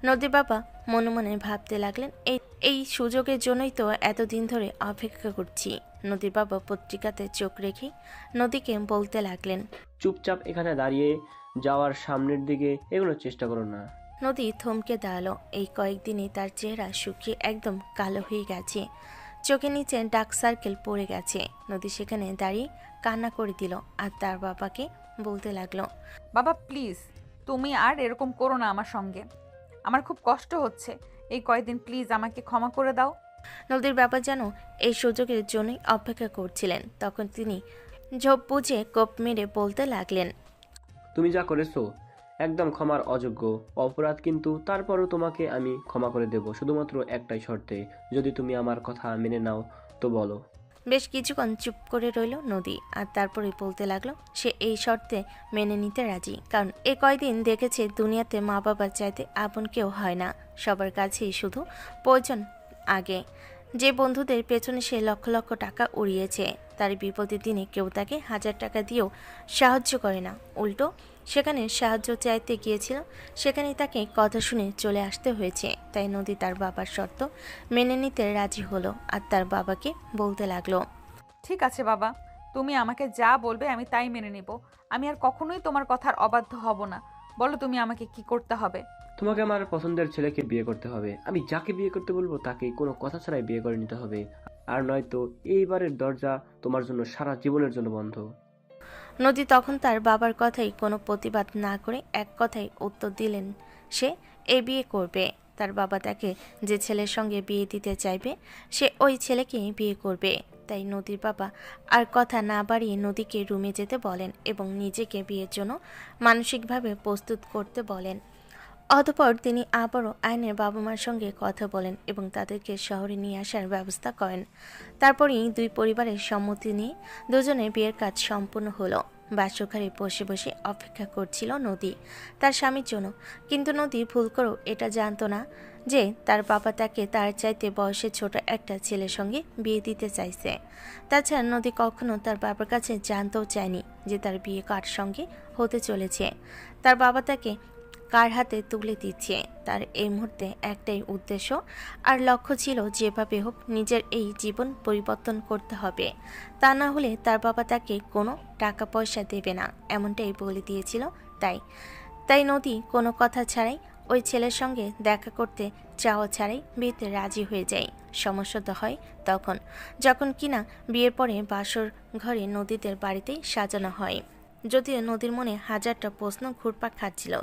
নদীর বাবা মনে মনে ভাবতে লাগলেন, এই সুযোগের জন্যই তো এতদিন ধরে অপেক্ষা করছি। নদীর বাবা পত্রিকাতে চোখ রেখে নদীকে বলতে লাগলেন, চুপচাপ এখানে দাঁড়িয়ে যাওয়ার সামনের দিকে এগোনোর চেষ্টা করো না। নদী থমকে দাঁড়ালো। এই কয়েকদিনে তার চেহারা শুকিয়ে একদম কালো হয়ে গেছে। চোখের নিচে ডার্ক সার্কেল পড়ে গেছে। নদী সেখানে দাঁড়িয়ে কান্না করে দিল আর তার বাবাকে বলতে লাগলো, বাবা প্লিজ, তুমি আর এরকম করো না আমার সঙ্গে। আমার খুব কষ্ট হচ্ছে। এই কয়েকদিন প্লিজ আমাকে ক্ষমা করে দাও। নদীর বাবা যেন এই সুযোগের জন্যই অপেক্ষা করছিলেন। তখন তিনি ঝোপ বুঝে কোপ মেরে বলতে লাগলেন, তুমি যা করেছো একদম ক্ষমার অযোগ্য অপরাধ, কিন্তু তারপরও তোমাকে আমি ক্ষমা করে দেব, শুধুমাত্র একটাই শর্তে। যদি তুমি আমার কথা মেনে নাও তো বলো। বেশ কিছুক্ষণ চুপ করে রইল নদী। আর তারপরে বলতে লাগলো সে এই শর্তে মেনে নিতে রাজি, কারণ এ কয়দিন দেখেছে দুনিয়াতে মা বাবার চাইতে আপন কেউ হয় না। সবার কাছেই শুধু প্রয়োজন আগে। যে বন্ধুদের পেছনে সে লক্ষ লক্ষ টাকা উড়িয়েছে, তার বিপদের দিনে কেউ তাকে 1000 টাকা দিয়েও সাহায্য করে না। উল্টো সেখানে সাহায্য চাইতে গিয়েছিল, সেখানে তাকে কথা শুনে চলে আসতে হয়েছে। তাই নদী তার বাবার শর্ত মেনে নিতে রাজি হলো। আর তার বাবাকে বলতে লাগলো, ঠিক আছে বাবা, তুমি আমাকে যা বলবে আমি তাই মেনে নেব। আমি আর কখনোই তোমার কথার অবাধ্য হব না। বলো তুমি আমাকে কি করতে হবে। তোমাকে আমার পছন্দের ছেলেকে বিয়ে করতে হবে। আমি যাকে বিয়ে করতে বলবো তাকে কোনো কথা ছাড়াই বিয়ে করে নিতে হবে, আর নয়তো এইবারের দরজা তোমার জন্য সারা জীবনের জন্য বন্ধ। নদী তখন তার বাবার কথাই কোনো প্রতিবাদ না করে এক কথায় উত্তর দিলেন সে এই বিয়ে করবে। তার বাবা তাকে যে ছেলের সঙ্গে বিয়ে দিতে চাইবে সে ওই ছেলেকেই বিয়ে করবে। তাই নদীর বাবা আর কথা না বাড়িয়ে নদীকে রুমে যেতে বলেন এবং নিজেকে বিয়ের জন্য মানসিকভাবে প্রস্তুত করতে বলেন। অতঃপর তিনি আবারও আয়নের বাবা মার সঙ্গে কথা বলেন এবং তাদেরকে শহরে নিয়ে আসার ব্যবস্থা করেন। তারপরেই দুই পরিবারের সম্মতি নিয়ে দুজনের বিয়ের কাজ সম্পূর্ণ হলো। বাসঘরে বসে বসে অপেক্ষা করছিল নদী তার স্বামীর জন্য, কিন্তু নদী ভুল করেও এটা জানতো না যে তার বাবা তাকে তার চাইতে বয়সে ছোট একটা ছেলের সঙ্গে বিয়ে দিতে চাইছে। তাছাড়া নদী কখনো তার বাবার কাছে জানতেও চায়নি যে তার বিয়ে কার সঙ্গে হতে চলেছে, তার বাবা তাকে কার হাতে তুলে দিচ্ছে। তার এই মুহূর্তে একটাই উদ্দেশ্য আর লক্ষ্য ছিল যেভাবে হোক নিজের এই জীবন পরিবর্তন করতে হবে, তা না হলে তার বাবা তাকে কোনো টাকা পয়সা দেবে না, এমনটাই বলে দিয়েছিল। তাই নদী কোনো কথা ছাড়াই ওই ছেলের সঙ্গে দেখা করতে চাওয়া ছাড়াই বিয়েতে রাজি হয়ে যায়। সমস্যা তো হয় তখন যখন কিনা বিয়ের পরে বাসর ঘরে নদীদের বাড়িতেই সাজানো হয়। যদিও নদীর মনে হাজারটা প্রশ্ন ঘুরপাক খাচ্ছিল,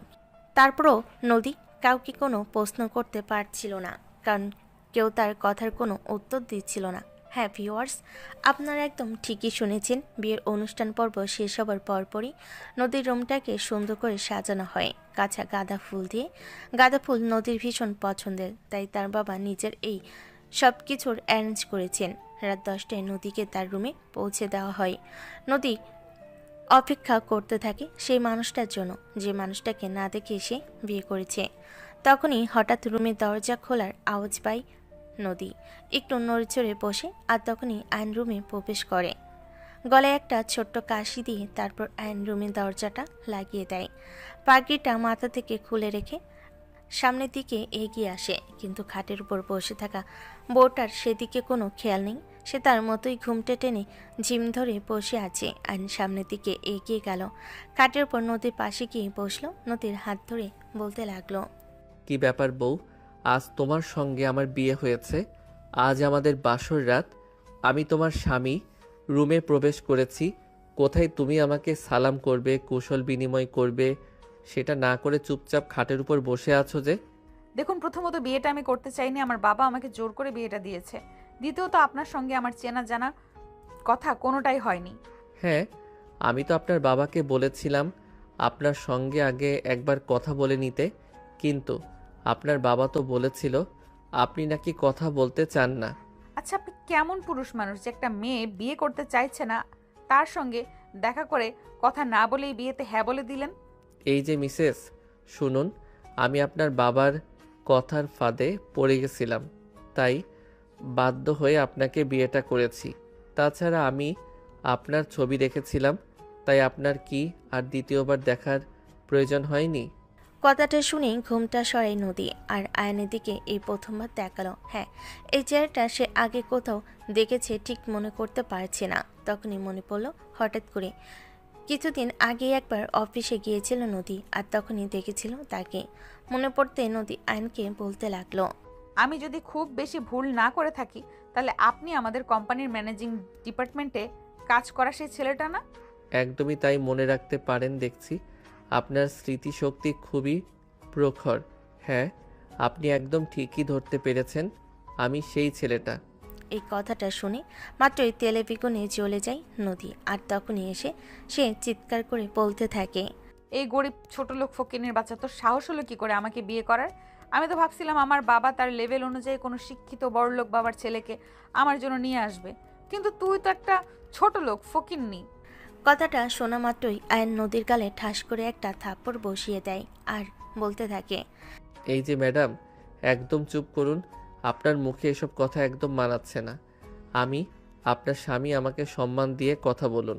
তারপরও নদী কাউকে কোনো প্রশ্ন করতে পারছিল না, কারণ কেউ তার কথার কোনো উত্তর দিচ্ছিল না। হ্যাঁ ভিউয়ার্স, আপনারা একদম ঠিকই শুনেছেন, বিয়ের অনুষ্ঠান পর্ব শেষ হবার পরপরই নদীর রুমটাকে সুন্দর করে সাজানো হয় কাঁচা গাঁদা ফুল দিয়ে। গাঁদা ফুল নদীর ভীষণ পছন্দের, তাই তার বাবা নিজের এই সব কিছুর অ্যারেঞ্জ করেছেন। রাত 10টায় নদীকে তার রুমে পৌঁছে দেওয়া হয়। নদী অপেক্ষা করতে থাকে সেই মানুষটার জন্য, যে মানুষটাকে না দেখে সে বিয়ে করেছে। তখনই হঠাৎ রুমের দরজা খোলার আওয়াজ পায় নদী। একটু নড়েচড়ে বসে আর তখনই আইন রুমে প্রবেশ করে, গলায় একটা ছোট্ট কাশি দিয়ে তারপর আইন রুমের দরজাটা লাগিয়ে দেয়। পাগড়িটা মাথা থেকে খুলে রেখে সামনের দিকে এগিয়ে আসে, কিন্তু খাটের উপর বসে থাকা বউটার সেদিকে কোনো খেয়াল নেই। সে তার মতোই ঘুমটে টেনে ঝিম ধরে বসে আছে। আইন সামনের দিকে এগিয়ে গেল, খাটের উপর নদীর পাশে গিয়ে বসলো। নদীর হাত ধরে বলতে লাগলো, কি ব্যাপার বউ, আজ তোমার সঙ্গে আমার বিয়ে হয়েছে, আজ আমাদের বাসর রাত, আমি তোমার স্বামী, রুমে প্রবেশ করেছি, কোথায় তুমি আমাকে সালাম করবে, কুশল বিনিময় করবে, সেটা না করে চুপচাপ খাটের উপর বসে আছো যে? দেখুন, প্রথমত বিয়েটা আমি করতে চাইনি, আমার বাবা আমাকে জোর করে বিয়েটা দিয়েছে। দ্বিতীয়ত আপনার সঙ্গে আমার চেনা জানা কথা কোনোটাই হয়নি। হ্যাঁ, আমি তো আপনার বাবাকে বলেছিলাম আপনার সঙ্গে আগে একবার কথা বলে নিতে, কিন্তু আপনার বাবা তো বলেছিল আপনি নাকি কথা বলতে চান না। আচ্ছা, আপনি কেমন পুরুষ মানুষ যে একটা মেয়ে বিয়ে করতে চাইছে না, তার সঙ্গে দেখা করে কথা না বলেই বিয়েতে হ্যাঁ বলে দিলেন? এই যে মিসেস, শুনুন, আমি আপনার বাবার কথার ফাঁদে পড়ে গেছিলাম, তাই বাধ্য হয়ে আপনাকে বিয়েটা করেছি। তাছাড়া আমি আপনার ছবি দেখেছিলাম, তাই আপনার কি আর দ্বিতীয়বার দেখার প্রয়োজন হয়নি? কথাটা শুনে ঘুমটা সরাই নদী আর আয়নের দিকে এই প্রথমবার তাকালো। হ্যাঁ, এই চেহারাটা সে আগে কোথাও দেখেছে, ঠিক মনে করতে পারছে না। তখনই মনে পড়লো হঠাৎ করে কিছুদিন আগে একবার অফিসে গিয়েছিল নদী, আর তখনই দেখেছিল তাকে। মনে পড়তে নদী আয়নকে বলতে লাগলো, আমি যদি খুব বেশি ভুল না করে থাকি, তাহলে আপনি আমাদের কোম্পানির ম্যানেজিং ডিপার্টমেন্টে কাজ করা সেই ছেলেটা না? একদমই তাই, মনে রাখতে পারেন দেখছি। আপনার স্মৃতিশক্তি খুবই প্রখর। হ্যাঁ, আপনি একদম ঠিকই ধরতে পেরেছেন, আমি সেই ছেলেটা। এই কথাটা শুনে মাত্রই তেলে বেগুনে জ্বলে যায় নদী, আর তখনই এসে সে চিৎকার করে বলতে থাকে, এই গরিব ছোট লোক ফকিনের বাচ্চা, তোর সাহস হলো কি করে আমাকে বিয়ে করার? আমি তো ভাবছিলাম আমার বাবা তার লেভেল অনুযায়ী কোনো শিক্ষিত বড়লোক বাবার ছেলেকে আমার জন্য নিয়ে আসবে, কিন্তু তুই তো একটা ছোট লোক ফকিন্নি। কথাটা শোনা মাত্রই আয়ন নদীর গালে ঠাস করে একটা থাপ্পড় বসিয়ে দেয় আর বলতে থাকে, এই যে ম্যাডাম, একদম চুপ করুন, আপনার মুখে এসব কথা একদম মানাচ্ছে না। আমি আপনার স্বামী, আমাকে সম্মান দিয়ে কথা বলুন।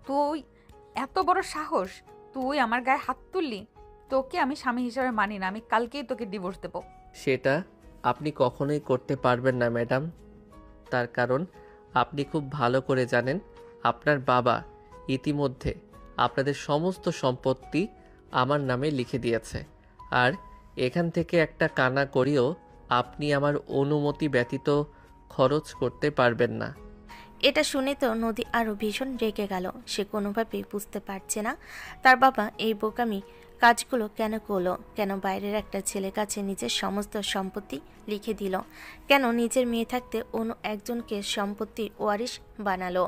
তুই এত বড় সাহস, তুই আমার গায়ে হাত তুললি? তোকে আমি স্বামী হিসাবে মানি না, আমি কালকেই তোকে ডিভোর্স দেব। সেটা আপনি কখনোই করতে পারবেন না ম্যাডাম, তার কারণ আপনি খুব ভালো করে জানেন আপনার বাবা ইতিমধ্যে আপনাদের সমস্ত সম্পত্তি আমার নামে লিখে দিয়েছে, আর এখান থেকে একটা কানা করিও আপনি আমার অনুমতি ব্যতীত খরচ করতে পারবেন না। এটা শুনে তো নদী আরও ভীষণ রেগে গেল। সে কোনোভাবেই বুঝতে পারছে না তার বাবা এই বোকামি কাজগুলো কেন করলো, কেন বাইরের একটা ছেলের কাছে নিজের সমস্ত সম্পত্তি লিখে দিল, কেন নিজের মেয়ে থাকতে অন্য একজনকে সম্পত্তির ওয়ারিশ বানালো।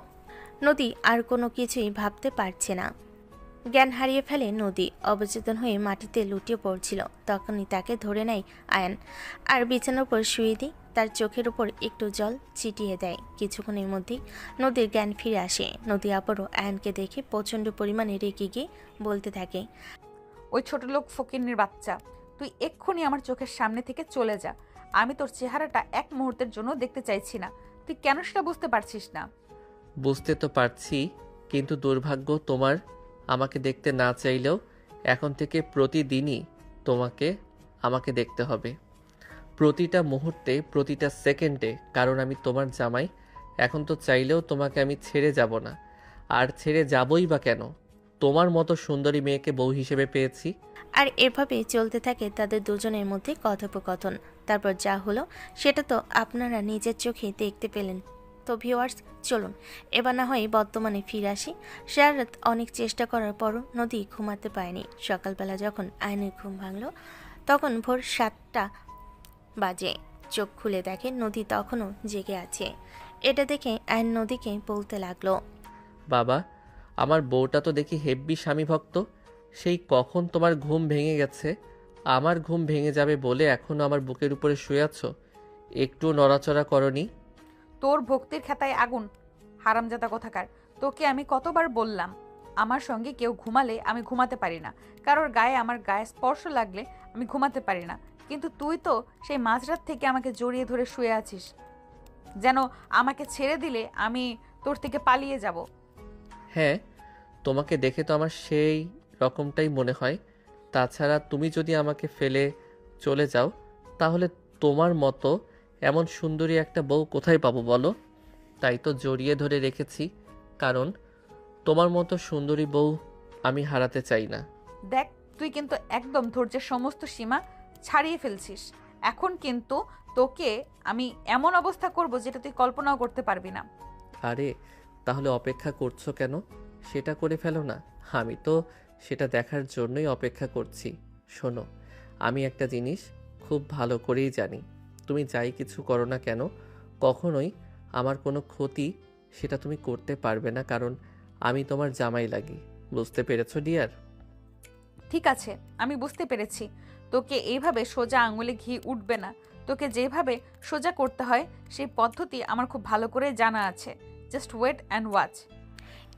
নদী আর কোনো কিছুই ভাবতে পারছে না। জ্ঞান হারিয়ে ফেলে নদী। অবচেতন হয়ে মাটিতে লুটিয়ে পড়ছিল। তখনই তাকে ধরে নেয় আয়ান আর বিছানার উপর শুয়ে দিয়ে তার চোখের উপর একটু জল ছিটিয়ে দেয়। কিছুক্ষণের মধ্যেই নদীর জ্ঞান ফিরে আসে। নদী আবারও আয়ানকে দেখে প্রচণ্ড পরিমাণে রেগে গিয়ে বলতে থাকে, ওই ছোট লোক ফকিন্নির বাচ্চা, তুই এক্ষুনি আমার চোখের সামনে থেকে চলে যা। আমি তোর চেহারাটা এক মুহূর্তের জন্য দেখতে চাইছি না। তুই কেন সেটা বুঝতে পারছিস না? বুঝতে তো পারছি, কিন্তু দুর্ভাগ্য তোমার আমাকে দেখতে না চাইলেও এখন থেকে প্রতিদিনই তোমাকে আমাকে দেখতে হবে, প্রতিটা মুহূর্তে, প্রতিটা সেকেন্ডে, কারণ আমি তোমার জামাই। এখন তো চাইলেও তোমাকে আমি ছেড়ে যাব না, আর ছেড়ে যাবই বা কেন? তোমার মতো সুন্দরী মেয়েকে বউ হিসেবে পেয়েছি। আর এভাবে চলতে থাকে তাদের দুজনের মধ্যে কথোপকথন। তারপর যা হলো সেটা তো আপনারা নিজের চোখে দেখতে পেলেন। তো ভিউয়ার্স, চলুন এবার না হয় বর্তমানে ফিরে আসি। সারা রাত অনেক চেষ্টা করার পরও নদী ঘুমাতে পারেনি। সকালবেলা যখন আয়নের ঘুম ভাঙল তখন ভোর 7টা বাজে। চোখ খুলে দেখে নদী তখনও জেগে আছে। এটা দেখে আয়ন নদীকে বলতে লাগলো, বাবা, আমার বউটা তো দেখি হেব্বি স্বামী ভক্ত। সেই কখন তোমার ঘুম ভেঙে গেছে? আমার ঘুম ভেঙে যাবে বলে এখনও আমার বুকের উপরে শুয়ে আছো, একটুও নড়াচড়া করনি। তোর ভক্তির খাতায় আগুন, হারামজাদা কোথাকার। তোকে আমি কতবার বললাম, আমার সঙ্গে কেউ ঘুমালে আমি ঘুমাতে পারি না, কারোর গায়ে আমার গায়ে স্পর্শ লাগলে আমি ঘুমাতে পারি না। কিন্তু তুই তো সেই মাঝরাত থেকে আমাকে জড়িয়ে ধরে শুয়ে আছিস, যেন আমাকে ছেড়ে দিলে আমি তোর থেকে পালিয়ে যাব। হ্যাঁ, তোমাকে দেখে তো আমার সেই রকমটাই মনে হয়। তাছাড়া তুমি যদি আমাকে ফেলে চলে যাও, তাহলে তোমার মতো এমন সুন্দরী একটা বউ কোথায় পাবো বলো? তাই তো জড়িয়ে ধরে রেখেছি, কারণ তোমার মতো সুন্দরী বউ আমি হারাতে চাই না। দেখ, তুই কিন্তু একদম ধৈর্যের সমস্ত সীমা ছাড়িয়ে ফেলছিস। এখন কিন্তু তোকে আমি এমন অবস্থা করব যেটা তুই কল্পনাও করতে পারবি না। আরে, তাহলে অপেক্ষা করছো কেন? সেটা করে ফেলো না। আমি তো সেটা দেখার জন্যই অপেক্ষা করছি। শোনো, আমি একটা জিনিস খুব ভালো করেই জানি, তুমি যাই কিছু করো না কেন, কখনোই আমার কোনো ক্ষতি সেটা তুমি করতে পারবে না, কারণ আমি তোমার জামাই লাগি। বুঝতে পেরেছো ডিয়ার? ঠিক আছে, আমি বুঝতে পেরেছি। তোকে এইভাবে সোজা আঙুলে ঘি উঠবে না। তোকে যেভাবে সোজা করতে হয় সেই পদ্ধতি আমার খুব ভালো করে জানা আছে। Just wait and watch.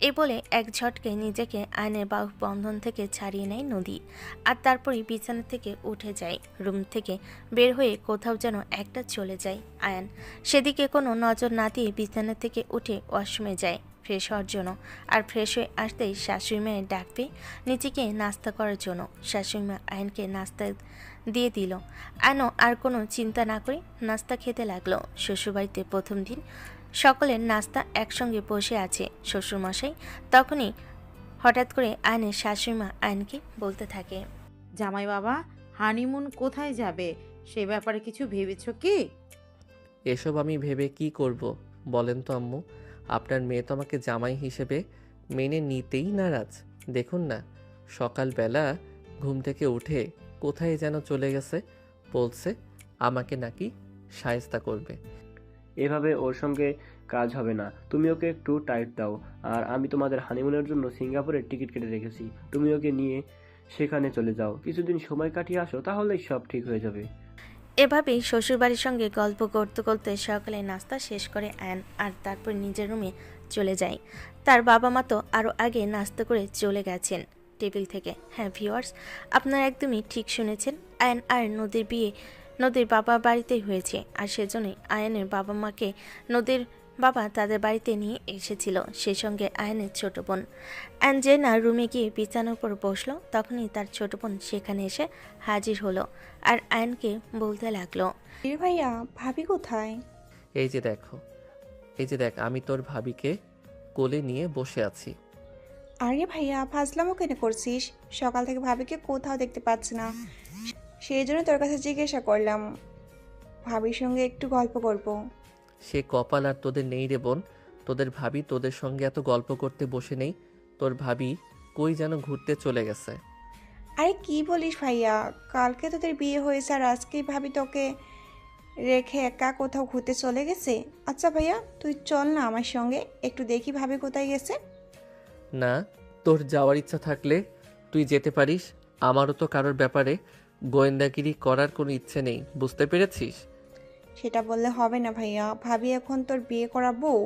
এ বলে এক ঝটকে নিজেকে আয়নের বাহু বন্ধন থেকে ছাড়িয়ে নেয় নদী। আর তারপরই বিছানা থেকে উঠে যায়। রুম থেকে বের হয়ে কোথাও যেন একটা চলে যায় আয়ান। সেদিকে কোনো নজর না দিয়ে বিছানা থেকে উঠে ওয়াশরুমে যায় ফ্রেশ হওয়ার জন্য। আর ফ্রেশ হয়ে আসতেই শাশুড়ি মায়ের ডাক পেয়ে নিজেকে নাস্তা করার জন্য শাশুড়ি মা আয়নকে নাস্তা দিয়ে দিল। আয়নও আর কোনো চিন্তা না করে নাস্তা খেতে লাগলো। শ্বশুরবাড়িতে প্রথম দিন সকলের নাস্তা একসঙ্গে বসে আছে শ্বশুরমশাই। তখনই হঠাৎ করে আয়নের শাশুড়িমা আয়নকে বলতে থাকে, জামাই বাবা, হানিমুন কোথায় যাবে সে ব্যাপারে কিছু ভেবেছো কি? এসব আমি ভেবে কি করব বলেন তো আম্মু? আপনার মেয়ে তো আমাকে জামাই হিসেবে মেনে নিতেই নারাজ। দেখুন না, সকালবেলা ঘুম থেকে উঠে কোথায় যেন চলে গেছে, বলছে আমাকে নাকি শায়েস্তা করবে। এভাবে ওর সঙ্গে কাজ হবে না, তুমি ওকে একটু টাইট দাও। আর আমি তোমাদের হানিমুনের জন্য সিঙ্গাপুরের টিকিট কেটে রেখেছি, তুমি ওকে নিয়ে সেখানে চলে যাও, কিছুদিন সময় কাটিয়ে আসো, তাহলেই সব ঠিক হয়ে যাবে। এভাবেই শ্বশুরবাড়ির সঙ্গে গল্প করতে করতে সকালে নাস্তা শেষ করে আয়ন আর তারপর নিজের রুমে চলে যায়। তার বাবা মা তো আরও আগে নাস্তা করে চলে গেছেন টেবিল থেকে। হ্যাঁ ভিউয়ার্স, আপনারা একদমই ঠিক শুনেছেন, আয়ন আর নদীর বিয়ে নদীর বাবার বাড়িতেই হয়েছে। আর সেজন্যই আয়নের বাবা মাকে নদীর বাবা তাদের বাড়িতে নিয়ে এসেছিল, সেই সঙ্গে আয়নের ছোট বোন। অ্যাঞ্জেনা রুমে গিয়ে বিছানার উপর বসলো, তখনই তার ছোট বোন সেখানে এসে হাজির হলো আর আয়নকে বলতে লাগলো, ভাইয়া, ভাবি কোথায়? এই যে দেখো, এই যে দেখ, আমি তোর ভাবিকে কোলে নিয়ে বসে আছি। আরে ভাইয়া, ফাজলামো কেন করছিস? সকাল থেকে ভাবিকে কোথাও দেখতে পাচ্ছি না, সেই জন্য তোর কাছে জিজ্ঞাসা করলাম, ভাবির সঙ্গে একটু গল্প করব। সে কপাল আর তোদের নেই রে বোন, তোদের ভাবি তোদের সঙ্গে এত গল্প করতে বসে নেই। তোর ভাবি কই যেন ঘুরতে চলে গেছে। আরে কি বলিস ভাইয়া, কালকে তোদের বিয়ে হয়েছে আর আজকেই ভাবি তোকে রেখে একা কোথাও ঘুরতে চলে গেছে? আচ্ছা ভাইয়া, তুই চল না আমার সঙ্গে, একটু দেখি ভাবি কোথায় গেছে। না, তোর যাওয়ার ইচ্ছা থাকলে তুই যেতে পারিস। আমারও তো কারোর ব্যাপারে গোয়েন্দাগিরি করার কোনো ইচ্ছে নেই, বুঝতে পেরেছিস? সেটা বললে হবে না ভাইয়া, ভাবি এখন তোর বিয়ে করা বউ,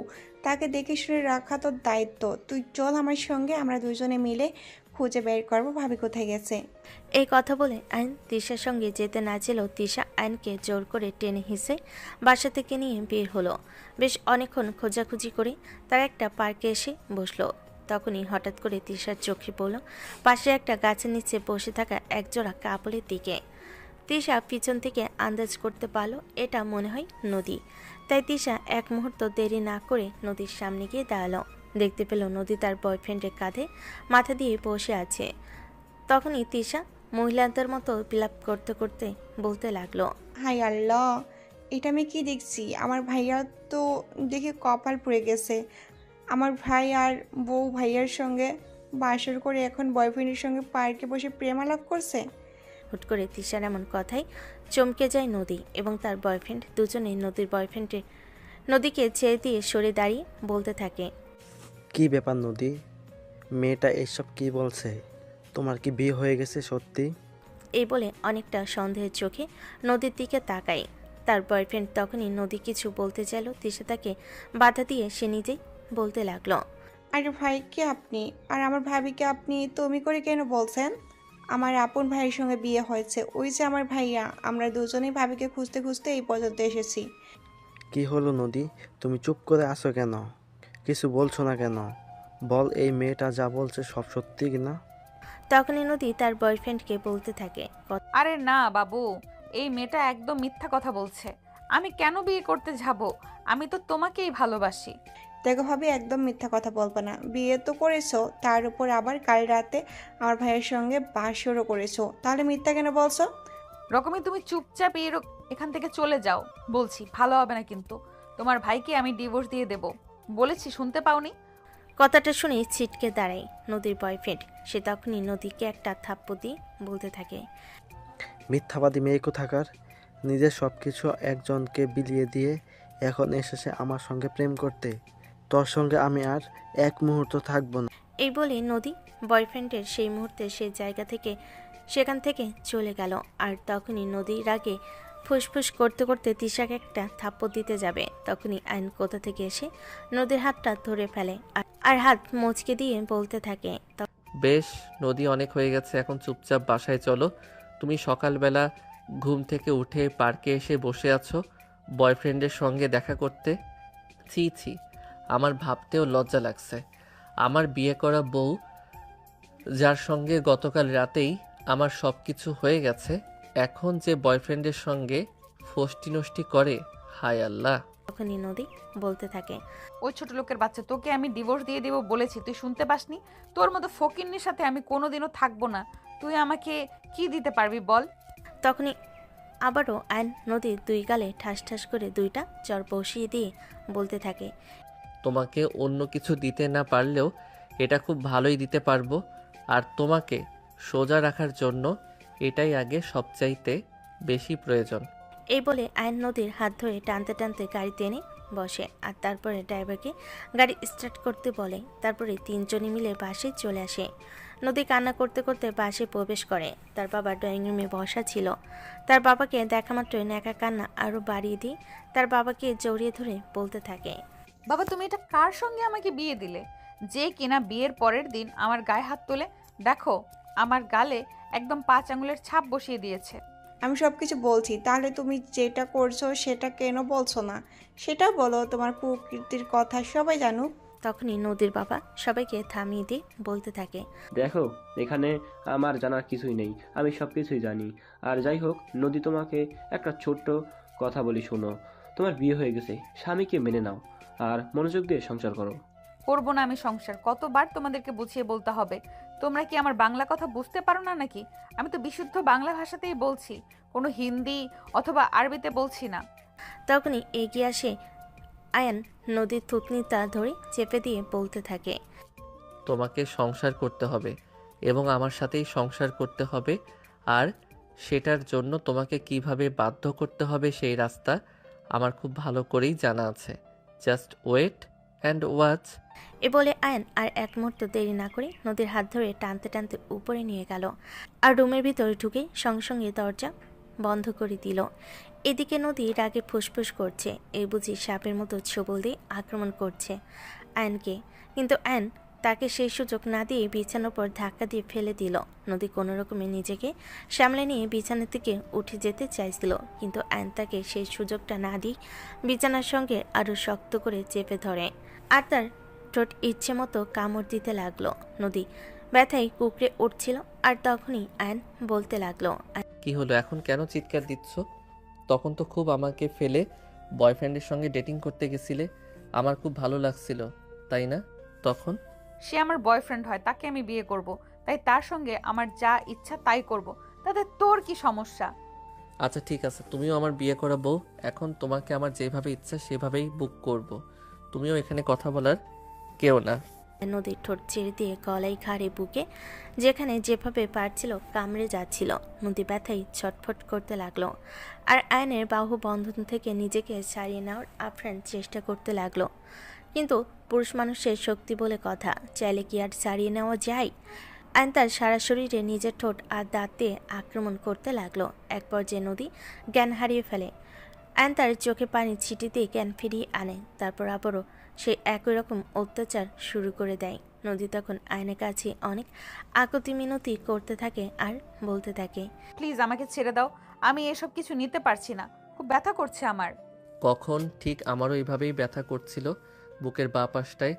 তাকে দেখে শুনে রাখা তোর দায়িত্ব। তুই চল আমার সঙ্গে, আমরা দুজনে মিলে খুঁজে বের করবো ভাবি কোথায় গেছে। এই কথা বলে আইন তিশার সঙ্গে যেতে না চেলেও তিশা আইনকে জোর করে টেনে হিসে বাসা থেকে নিয়ে বের হলো। বেশ অনেকক্ষণ খোঁজাখুঁজি করে তারা একটা পার্কে এসে বসলো। তখনই হঠাৎ করে তিশার চোখে পড়ল পাশে একটা গাছের নিচে বসে থাকা একজোড়া কাপড়ের দিকে। তিশা পিছন থেকে আন্দাজ করতে পারল এটা মনে হয় নদী। তাই তিশা এক মুহূর্ত দেরি না করে নদীর সামনে গিয়ে দাঁড়ালো। দেখতে পেল নদী তার বয়ফ্রেন্ডের কাঁধে মাথা দিয়ে বসে আছে। তখনই তিশা মহিলাদের মতো বিলাপ করতে করতে বলতে লাগলো, হাই আল্লাহ, এটা আমি কি দেখছি? আমার ভাইয়া তো দেখে কপাল পুড়ে গেছে। আমার ভাই আর বউ ভাইয়ার সঙ্গে বাসর করে এখন বয়ফ্রেন্ডের সঙ্গে পার্কে বসে প্রেম আলাপ করছে। হুট করে তিশার এমন কথায় চমকে যায় নদী এবং তার বয়ফ্রেন্ড। দুজনেই নদীকে ছেড়ে দিয়ে সরে দাঁড়িয়ে বলতে থাকে, কি ব্যাপার নদী, মেয়েটা এসব কি বলছে? তোমার কি বিয়ে হয়ে গেছে সত্যি? এই বলে অনেকটা সন্দেহের চোখে নদীর দিকে তাকায়। তার বয়ফ্রেন্ড তখনই নদী কিছু বলতে চাইল, তিশা তাকে বাধা দিয়ে সে নিজেই বলতে লাগলো, আরে ভাই কে আপনি? আর আমার ভাবিকে আপনি তুমি করে কেন বলছেন? আমার আপন ভাইয়ের সঙ্গে বিয়ে হয়েছে, ওই যে আমার ভাইয়া। আমরা দুজনেই ভাবিকে খুঁজতে খুঁজতে এই পর্যন্ত এসেছি। কি হলো নদী, তুমি চুপ করে আছো কেন? কিছু বলছো না কেন? বল, এই মেয়েটা যা বলছে সব সত্যি কিনা? তখনই নদী তার বয়ফ্রেন্ডকে বলতে থাকে, আরে না বাবু, এই মেয়েটা একদম মিথ্যা কথা বলছে। আমি কেন বিয়ে করতে যাব? আমি তো তোমাকেই ভালোবাসি। দেখো ভাবি, একদম মিথ্যা কথা বলবো না। বিয়ে তো করেছো, তার উপর আবার কাল রাতে আমার ভাইয়ের সঙ্গে বাসরও করেছো, তাহলে মিথ্যা কেন বলছো? রকমই তুমি চুপচাপ এখান থেকে চলে যাও বলছি, ভালো হবে না কিন্তু। তোমার ভাইকে আমি ডিভোর্স দিয়ে দেব বলেছি, শুনতে পাওনি? কথাটা শুনে ছিটকে দাঁড়ায় নদীর বয়ফ্রেন্ড। সে তখনই নদীকে একটা থাপ্পড় দিয়ে বলতে থাকে, মিথ্যাবাদী মেয়ে কোথাকার, নিজের সব কিছু একজনকে বিলিয়ে দিয়ে এখন এসেছে আমার সঙ্গে প্রেম করতে। তোর সঙ্গে আমি আর এক মুহূর্ত থাকবো না। এই বলে নদী বয়ফ্রেন্ডের সেই মুহূর্তে সেখান থেকে চলে গেল। আর তখনই নদীর রাগে ফুসফুস করতে করতে তিশাকে একটা থাপ্পড় দিতে যাবে। তখনই আইন কোথা থেকে এসে নদীর হাতটা ধরে ফেলে আর হাত মুচকে দিয়ে বলতে থাকে, বেশ, নদী অনেক হয়ে গেছে, এখন চুপচাপ বাসায় চলো। তুমি সকালবেলা ঘুম থেকে উঠে পার্কে এসে বসে আছো বয়ফ্রেন্ডের সঙ্গে দেখা করতে। ছি ছি, আমার ভাবতেও লজ্জা লাগছে। আমার বিয়ে করা বউ, যার সঙ্গে গতকাল রাতেই আমার সব কিছু হয়ে গেছে, এখন যে বয়ফ্রেন্ডের সঙ্গে ফষ্টি নষ্টি করে, হায় আল্লাহ। তখনই নদী বলতে থাকে, ওই ছোট লোকের বাচ্চা, তোকে আমি ডিভোর্স দিয়ে দেবো বলেছি, তুই শুনতে পাসনি? তোর মতো ফকিন্নির সাথে আমি কোনোদিনও থাকবো না। তুই আমাকে কি দিতে পারবি বল? তখনই আবারও আইন নদীর দুই গালে ঠাস ঠাস করে দুইটা চর বসিয়ে দিয়ে বলতে থাকে, তোমাকে অন্য কিছু দিতে না পারলেও এটা খুব ভালোই দিতে পারবো। আর তোমাকে সোজা রাখার জন্য এটাই আগে সবচাইতে বেশি প্রয়োজন। এই বলে আইন নদীর হাত ধরে টানতে টানতে গাড়িতে এনে বসে আর তারপরে ড্রাইভারকে গাড়ি স্টার্ট করতে বলে। তারপরে তিনজনে মিলে বাসে চলে আসে। নদী কান্না করতে করতে বাসে প্রবেশ করে। তার বাবা ড্রয়িং রুমে বসা ছিল। তার বাবাকে দেখা মাত্রই ন্যাকা কান্না আরও বাড়িয়ে দিয়ে তার বাবাকে জড়িয়ে ধরে বলতে থাকে, বাবা, তুমি এটা কার সঙ্গে আমাকে বিয়ে দিলে? যে কিনা বিয়ের পরের দিন আমার গায়ে হাত তোলে, দেখো আমার গালে একদম 5 আঙুলের ছাপ বসিয়ে দিয়েছে। আমি সব কিছু বলছি, তাহলে তুমি যেটা করছো সেটা কেন বলছো না? সেটা বলো, তোমার প্রকৃতির কথা সবাই জানুক। তখনই নদীর বাবা সবাইকে থামিয়ে দিয়ে বলতে থাকে, দেখো, এখানে আমার জানার কিছুই নেই, আমি সব কিছুই জানি। আর যাই হোক নদী, তোমাকে একটা ছোট্ট কথা বলি, শোনো। তোমার বিয়ে হয়ে গেছে, স্বামীকে মেনে নাও আর মনোযোগ দিয়ে সংসার করো। করবো না আমি সংসার? কতবার তোমাদেরকে বুঝিয়ে বলতে হবে? তোমরা কি আমার বাংলা কথা বুঝতে পারো না নাকি? আমি তো বিশুদ্ধ বাংলা ভাষাতেই বলছি, কোনো হিন্দি অথবা আরবিতে বলছি না। তখনই এগিয়ে আসে আয়ান নদীর থুতনিটা ধরে চেপে দিয়ে বলতে থাকে, তোমাকে সংসার করতে হবে এবং আমার সাথেই সংসার করতে হবে। আর সেটার জন্য তোমাকে কিভাবে বাধ্য করতে হবে সেই রাস্তা আমার খুব ভালো করেই জানা আছে। Just wait, and watch. এ বলে আয়ন আর এক মুহূর্ত দেরি না করে নদীর হাত ধরে টানতে টানতে উপরে নিয়ে গেল আর রুমের ভিতরে ঢুকে সঙ্গে সঙ্গে দরজা বন্ধ করে দিল। এদিকে নদী রাগে ফুসফুস করছে, এই বুঝি সাপের মতো ছোবল দিয়ে আক্রমণ করছে আয়নকে, কিন্তু আয়ন তাকে সেই সুযোগ না দিয়ে বিছানার উপর ধাক্কা দিয়ে ফেলে দিল। নদী কোনো রকমে নিজেকে সামলে নিয়ে বিছানার থেকে উঠে যেতে চাইছিল, কিন্তু আয়ন তাকে সেই সুযোগটা না দিয়ে বিছানার সঙ্গে আরও শক্ত করে চেপে ধরে আর তার ঠোঁট ইচ্ছে মতো কামড় দিতে লাগলো। নদী ব্যথায় কুকড়ে উঠছিল আর তখনই আয়ন বলতে লাগলো, কি হলো, এখন কেন চিৎকার দিচ্ছ? তখন তো খুব আমাকে ফেলে বয়ফ্রেন্ডের সঙ্গে ডেটিং করতে গেছিলে, আমার খুব ভালো লাগছিল, তাই না? তখন সে আমার বয়ফ্রেন্ড হয়, তাকে আমি বিয়ে করব, তাই তার সঙ্গে আমার যা ইচ্ছা তাই করব, তাতে তোর কি সমস্যা? আচ্ছা ঠিক আছে, তুমিও আমার বিয়ে করা বউ, এখন তোমাকে আমার যেভাবে ইচ্ছা সেভাবেই বুক করব। তুমিও এখানে কথা বলার কেউ না। নদীর ঠোঁট ছেড়ে দিয়ে গলায় ঘাড়ে বুকে যেখানে যেভাবে পারছিল কামড়ে যাচ্ছিল। নদী ব্যথায় ছটফট করতে লাগলো আর আয়নের বাহু বন্ধন থেকে নিজেকে ছাড়িয়ে নেওয়ার আপ্রাণ চেষ্টা করতে লাগলো, কিন্তু পুরুষ মানুষের শক্তি বলে কথা, চাইলে কি আর ছাড়িয়ে নেওয়া যায়? আয়ন তার সারা শরীরে নিজের ঠোঁট আর দাঁত দিয়ে আক্রমণ করতে লাগলো। এক পর্যায়ে নদী জ্ঞান হারিয়ে ফেলে। আয়ন তার চোখে পানি ছিটি দিয়ে জ্ঞান ফিরিয়ে আনে, তারপর আবারও সে একই রকম অত্যাচার শুরু করে দেয়। নদী তখন আয়নের কাছে অনেক আকুতি মিনতি করতে থাকে আর বলতে থাকে, প্লিজ আমাকে ছেড়ে দাও, আমি এসব কিছু নিতে পারছি না, খুব ব্যথা করছে আমার। কখন ঠিক আমারও এইভাবেই ব্যথা করছিল বুকের বাঁ পাশটায়।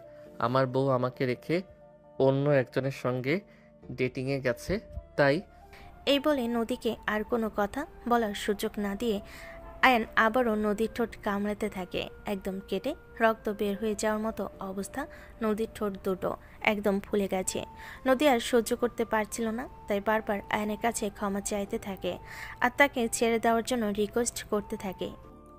আমার বউ আমাকে রেখে অন্য একজনের সঙ্গে ডেটিংয়ে গেছে, তাই। এই বলে নদীকে আর কোনো কথা বলার সুযোগ না দিয়ে আয়ন আবারও নদীর ঠোঁট কামড়াতে থাকে, একদম কেটে রক্ত বের হয়ে যাওয়ার মতো অবস্থা। নদীর ঠোঁট দুটো একদম ফুলে গেছে। নদী আর সহ্য করতে পারছিল না, তাই বারবার আয়নের কাছে ক্ষমা চাইতে থাকে আর তাকে ছেড়ে দেওয়ার জন্য রিকোয়েস্ট করতে থাকে।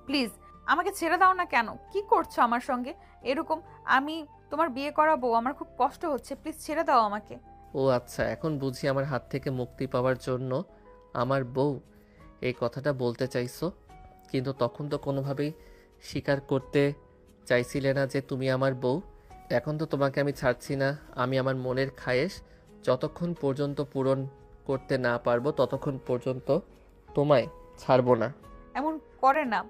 প্লিজ আমাকে ছেড়ে দাও না, কেন কি করছো আমার সঙ্গে এরকম? আমি তোমার বিয়ে করাবো, আমার খুব কষ্ট হচ্ছে, প্লিজ ছেড়ে দাও আমাকে। ও আচ্ছা, এখন বুঝি আমার হাত থেকে মুক্তি পাওয়ার জন্য আমার বউ এই কথাটা বলতে চাইছো, কিন্তু তখন তো কোনোভাবেই স্বীকার করতে চাইছিলে না যে তুমি আমার বউ। এখন তো তোমাকে আমি ছাড়ছি না, আমি আমার মনের খায়েশ যতক্ষণ পর্যন্ত পূরণ করতে না পারবো ততক্ষণ পর্যন্ত তোমায় ছাড়বো না। এমন করে না,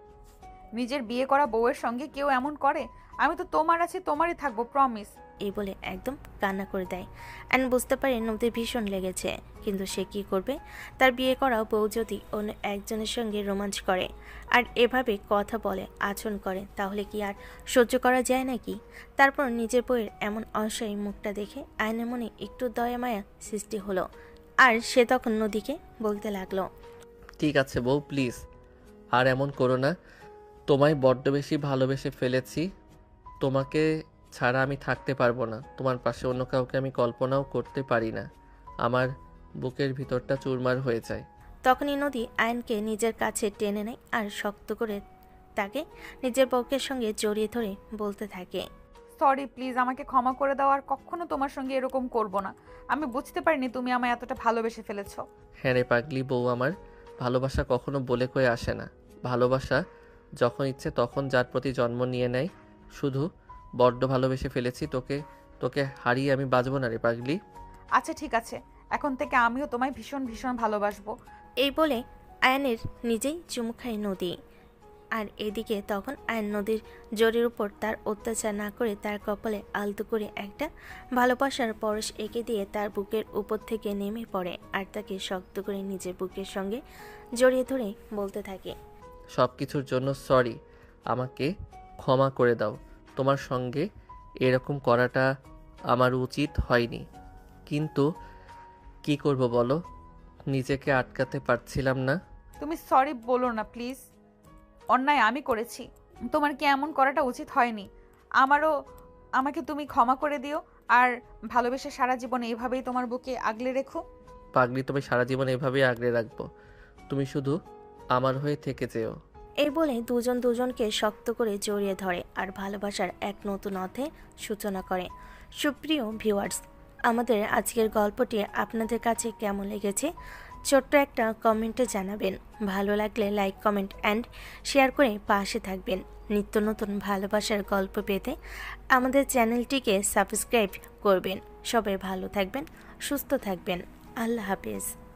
নিজের বিয়ে করা বউয়ের সঙ্গে কেউ এমন করে? আমি তো তোমার আছি, তোমারই থাকবো, প্রমিস। এই বলে একদম কান্না করে দেয়। অ্যান্ড বুঝতে পারে নদীর ভীষণ লেগেছে, কিন্তু সে কি করবে? তার বিয়ে করা বউ যদি অন্য একজনের সঙ্গে রোমাঞ্চ করে আর এভাবে কথা বলে আচরণ করে, তাহলে কি আর সহ্য করা যায় নাকি? তারপর নিজের বউয়ের এমন অসহায় মুখটা দেখে আয়নের মনে একটু দয়া মায়া সৃষ্টি হলো আর সে তখন নদীকে বলতে লাগলো, ঠিক আছে বউ, প্লিজ আর এমন করো না, তোমায় বড্ড বেশি ভালোবেসে ফেলেছি, তোমাকে ছাড়া আমি থাকতে পারবো না, তোমার পাশে অন্য কাউকে আমি কল্পনাও করতে পারি না, আমার বুকের ভিতরটা চুরমার হয়ে যায়। তখনই নদী আয়নকে নিজের কাছে টেনে নেয় আর শক্ত করে তাকে নিজের বউকের সঙ্গে জড়িয়ে ধরে বলতে থাকে, সরি, প্লিজ আমাকে ক্ষমা করে দাও, আর কখনো তোমার সঙ্গে এরকম করব না। আমি বুঝতে পারিনি তুমি আমায় এতটা ভালোবেসে ফেলেছো। হ্যাঁ রে পাগলি বউ, আমার ভালোবাসা কখনো বলে কয়ে আসে না, ভালোবাসা যখন ইচ্ছে তখন যার প্রতি জন্ম নিয়ে নেয়। শুধু বড্ড ভালোবেসে ফেলেছি তোকে, তোকে হারিয়ে আমি বাঁচবো না রে পাগলি। আচ্ছা ঠিক আছে, এখন থেকে আমিও তোমায় ভীষণ ভীষণ ভালোবাসবো। এই বলে আয়নের নিজেই চুমু খায় নদী। আর এদিকে তখন আয়ন নদীর জোরের উপর তার অত্যাচার না করে তার কপালে আলতো করে একটা ভালোবাসার পরশ এঁকে দিয়ে তার বুকের উপর থেকে নেমে পড়ে আর তাকে শক্ত করে নিজের বুকের সঙ্গে জড়িয়ে ধরে বলতে থাকে, সব কিছুর জন্য সরি, আমাকে ক্ষমা করে দাও, তোমার সঙ্গে এরকম করাটা আমার উচিত হয়নি, কিন্তু কি করব বলো, নিজেকে আটকাতে পারছিলাম না। তুমি সরি বলো না প্লিজ, অন্যায় আমি করেছি, তোমার কি এমন করাটা উচিত হয়নি। আমাকে তুমি ক্ষমা করে দিও, আর ভালোবেসে সারা জীবন এইভাবেই তোমার বুকে আগলে রেখো। পাগলি, তুমি সারা জীবন এভাবেই আগলে রাখবো, তুমি শুধু আমার হয়ে থেকে যেও। এই বলে দুজন দুজনকে শক্ত করে জড়িয়ে ধরে আর ভালোবাসার এক নতুন অধ্যায় সূচনা করে। সুপ্রিয় ভিউয়ার্স, আমাদের আজকের গল্পটি আপনাদের কাছে কেমন লেগেছে ছোট্ট একটা কমেন্টে জানাবেন। ভালো লাগলে লাইক, কমেন্ট অ্যান্ড শেয়ার করে পাশে থাকবেন। নিত্য নতুন ভালোবাসার গল্প পেতে আমাদের চ্যানেলটিকে সাবস্ক্রাইব করবেন। সবাই ভালো থাকবেন, সুস্থ থাকবেন। আল্লাহ হাফেজ।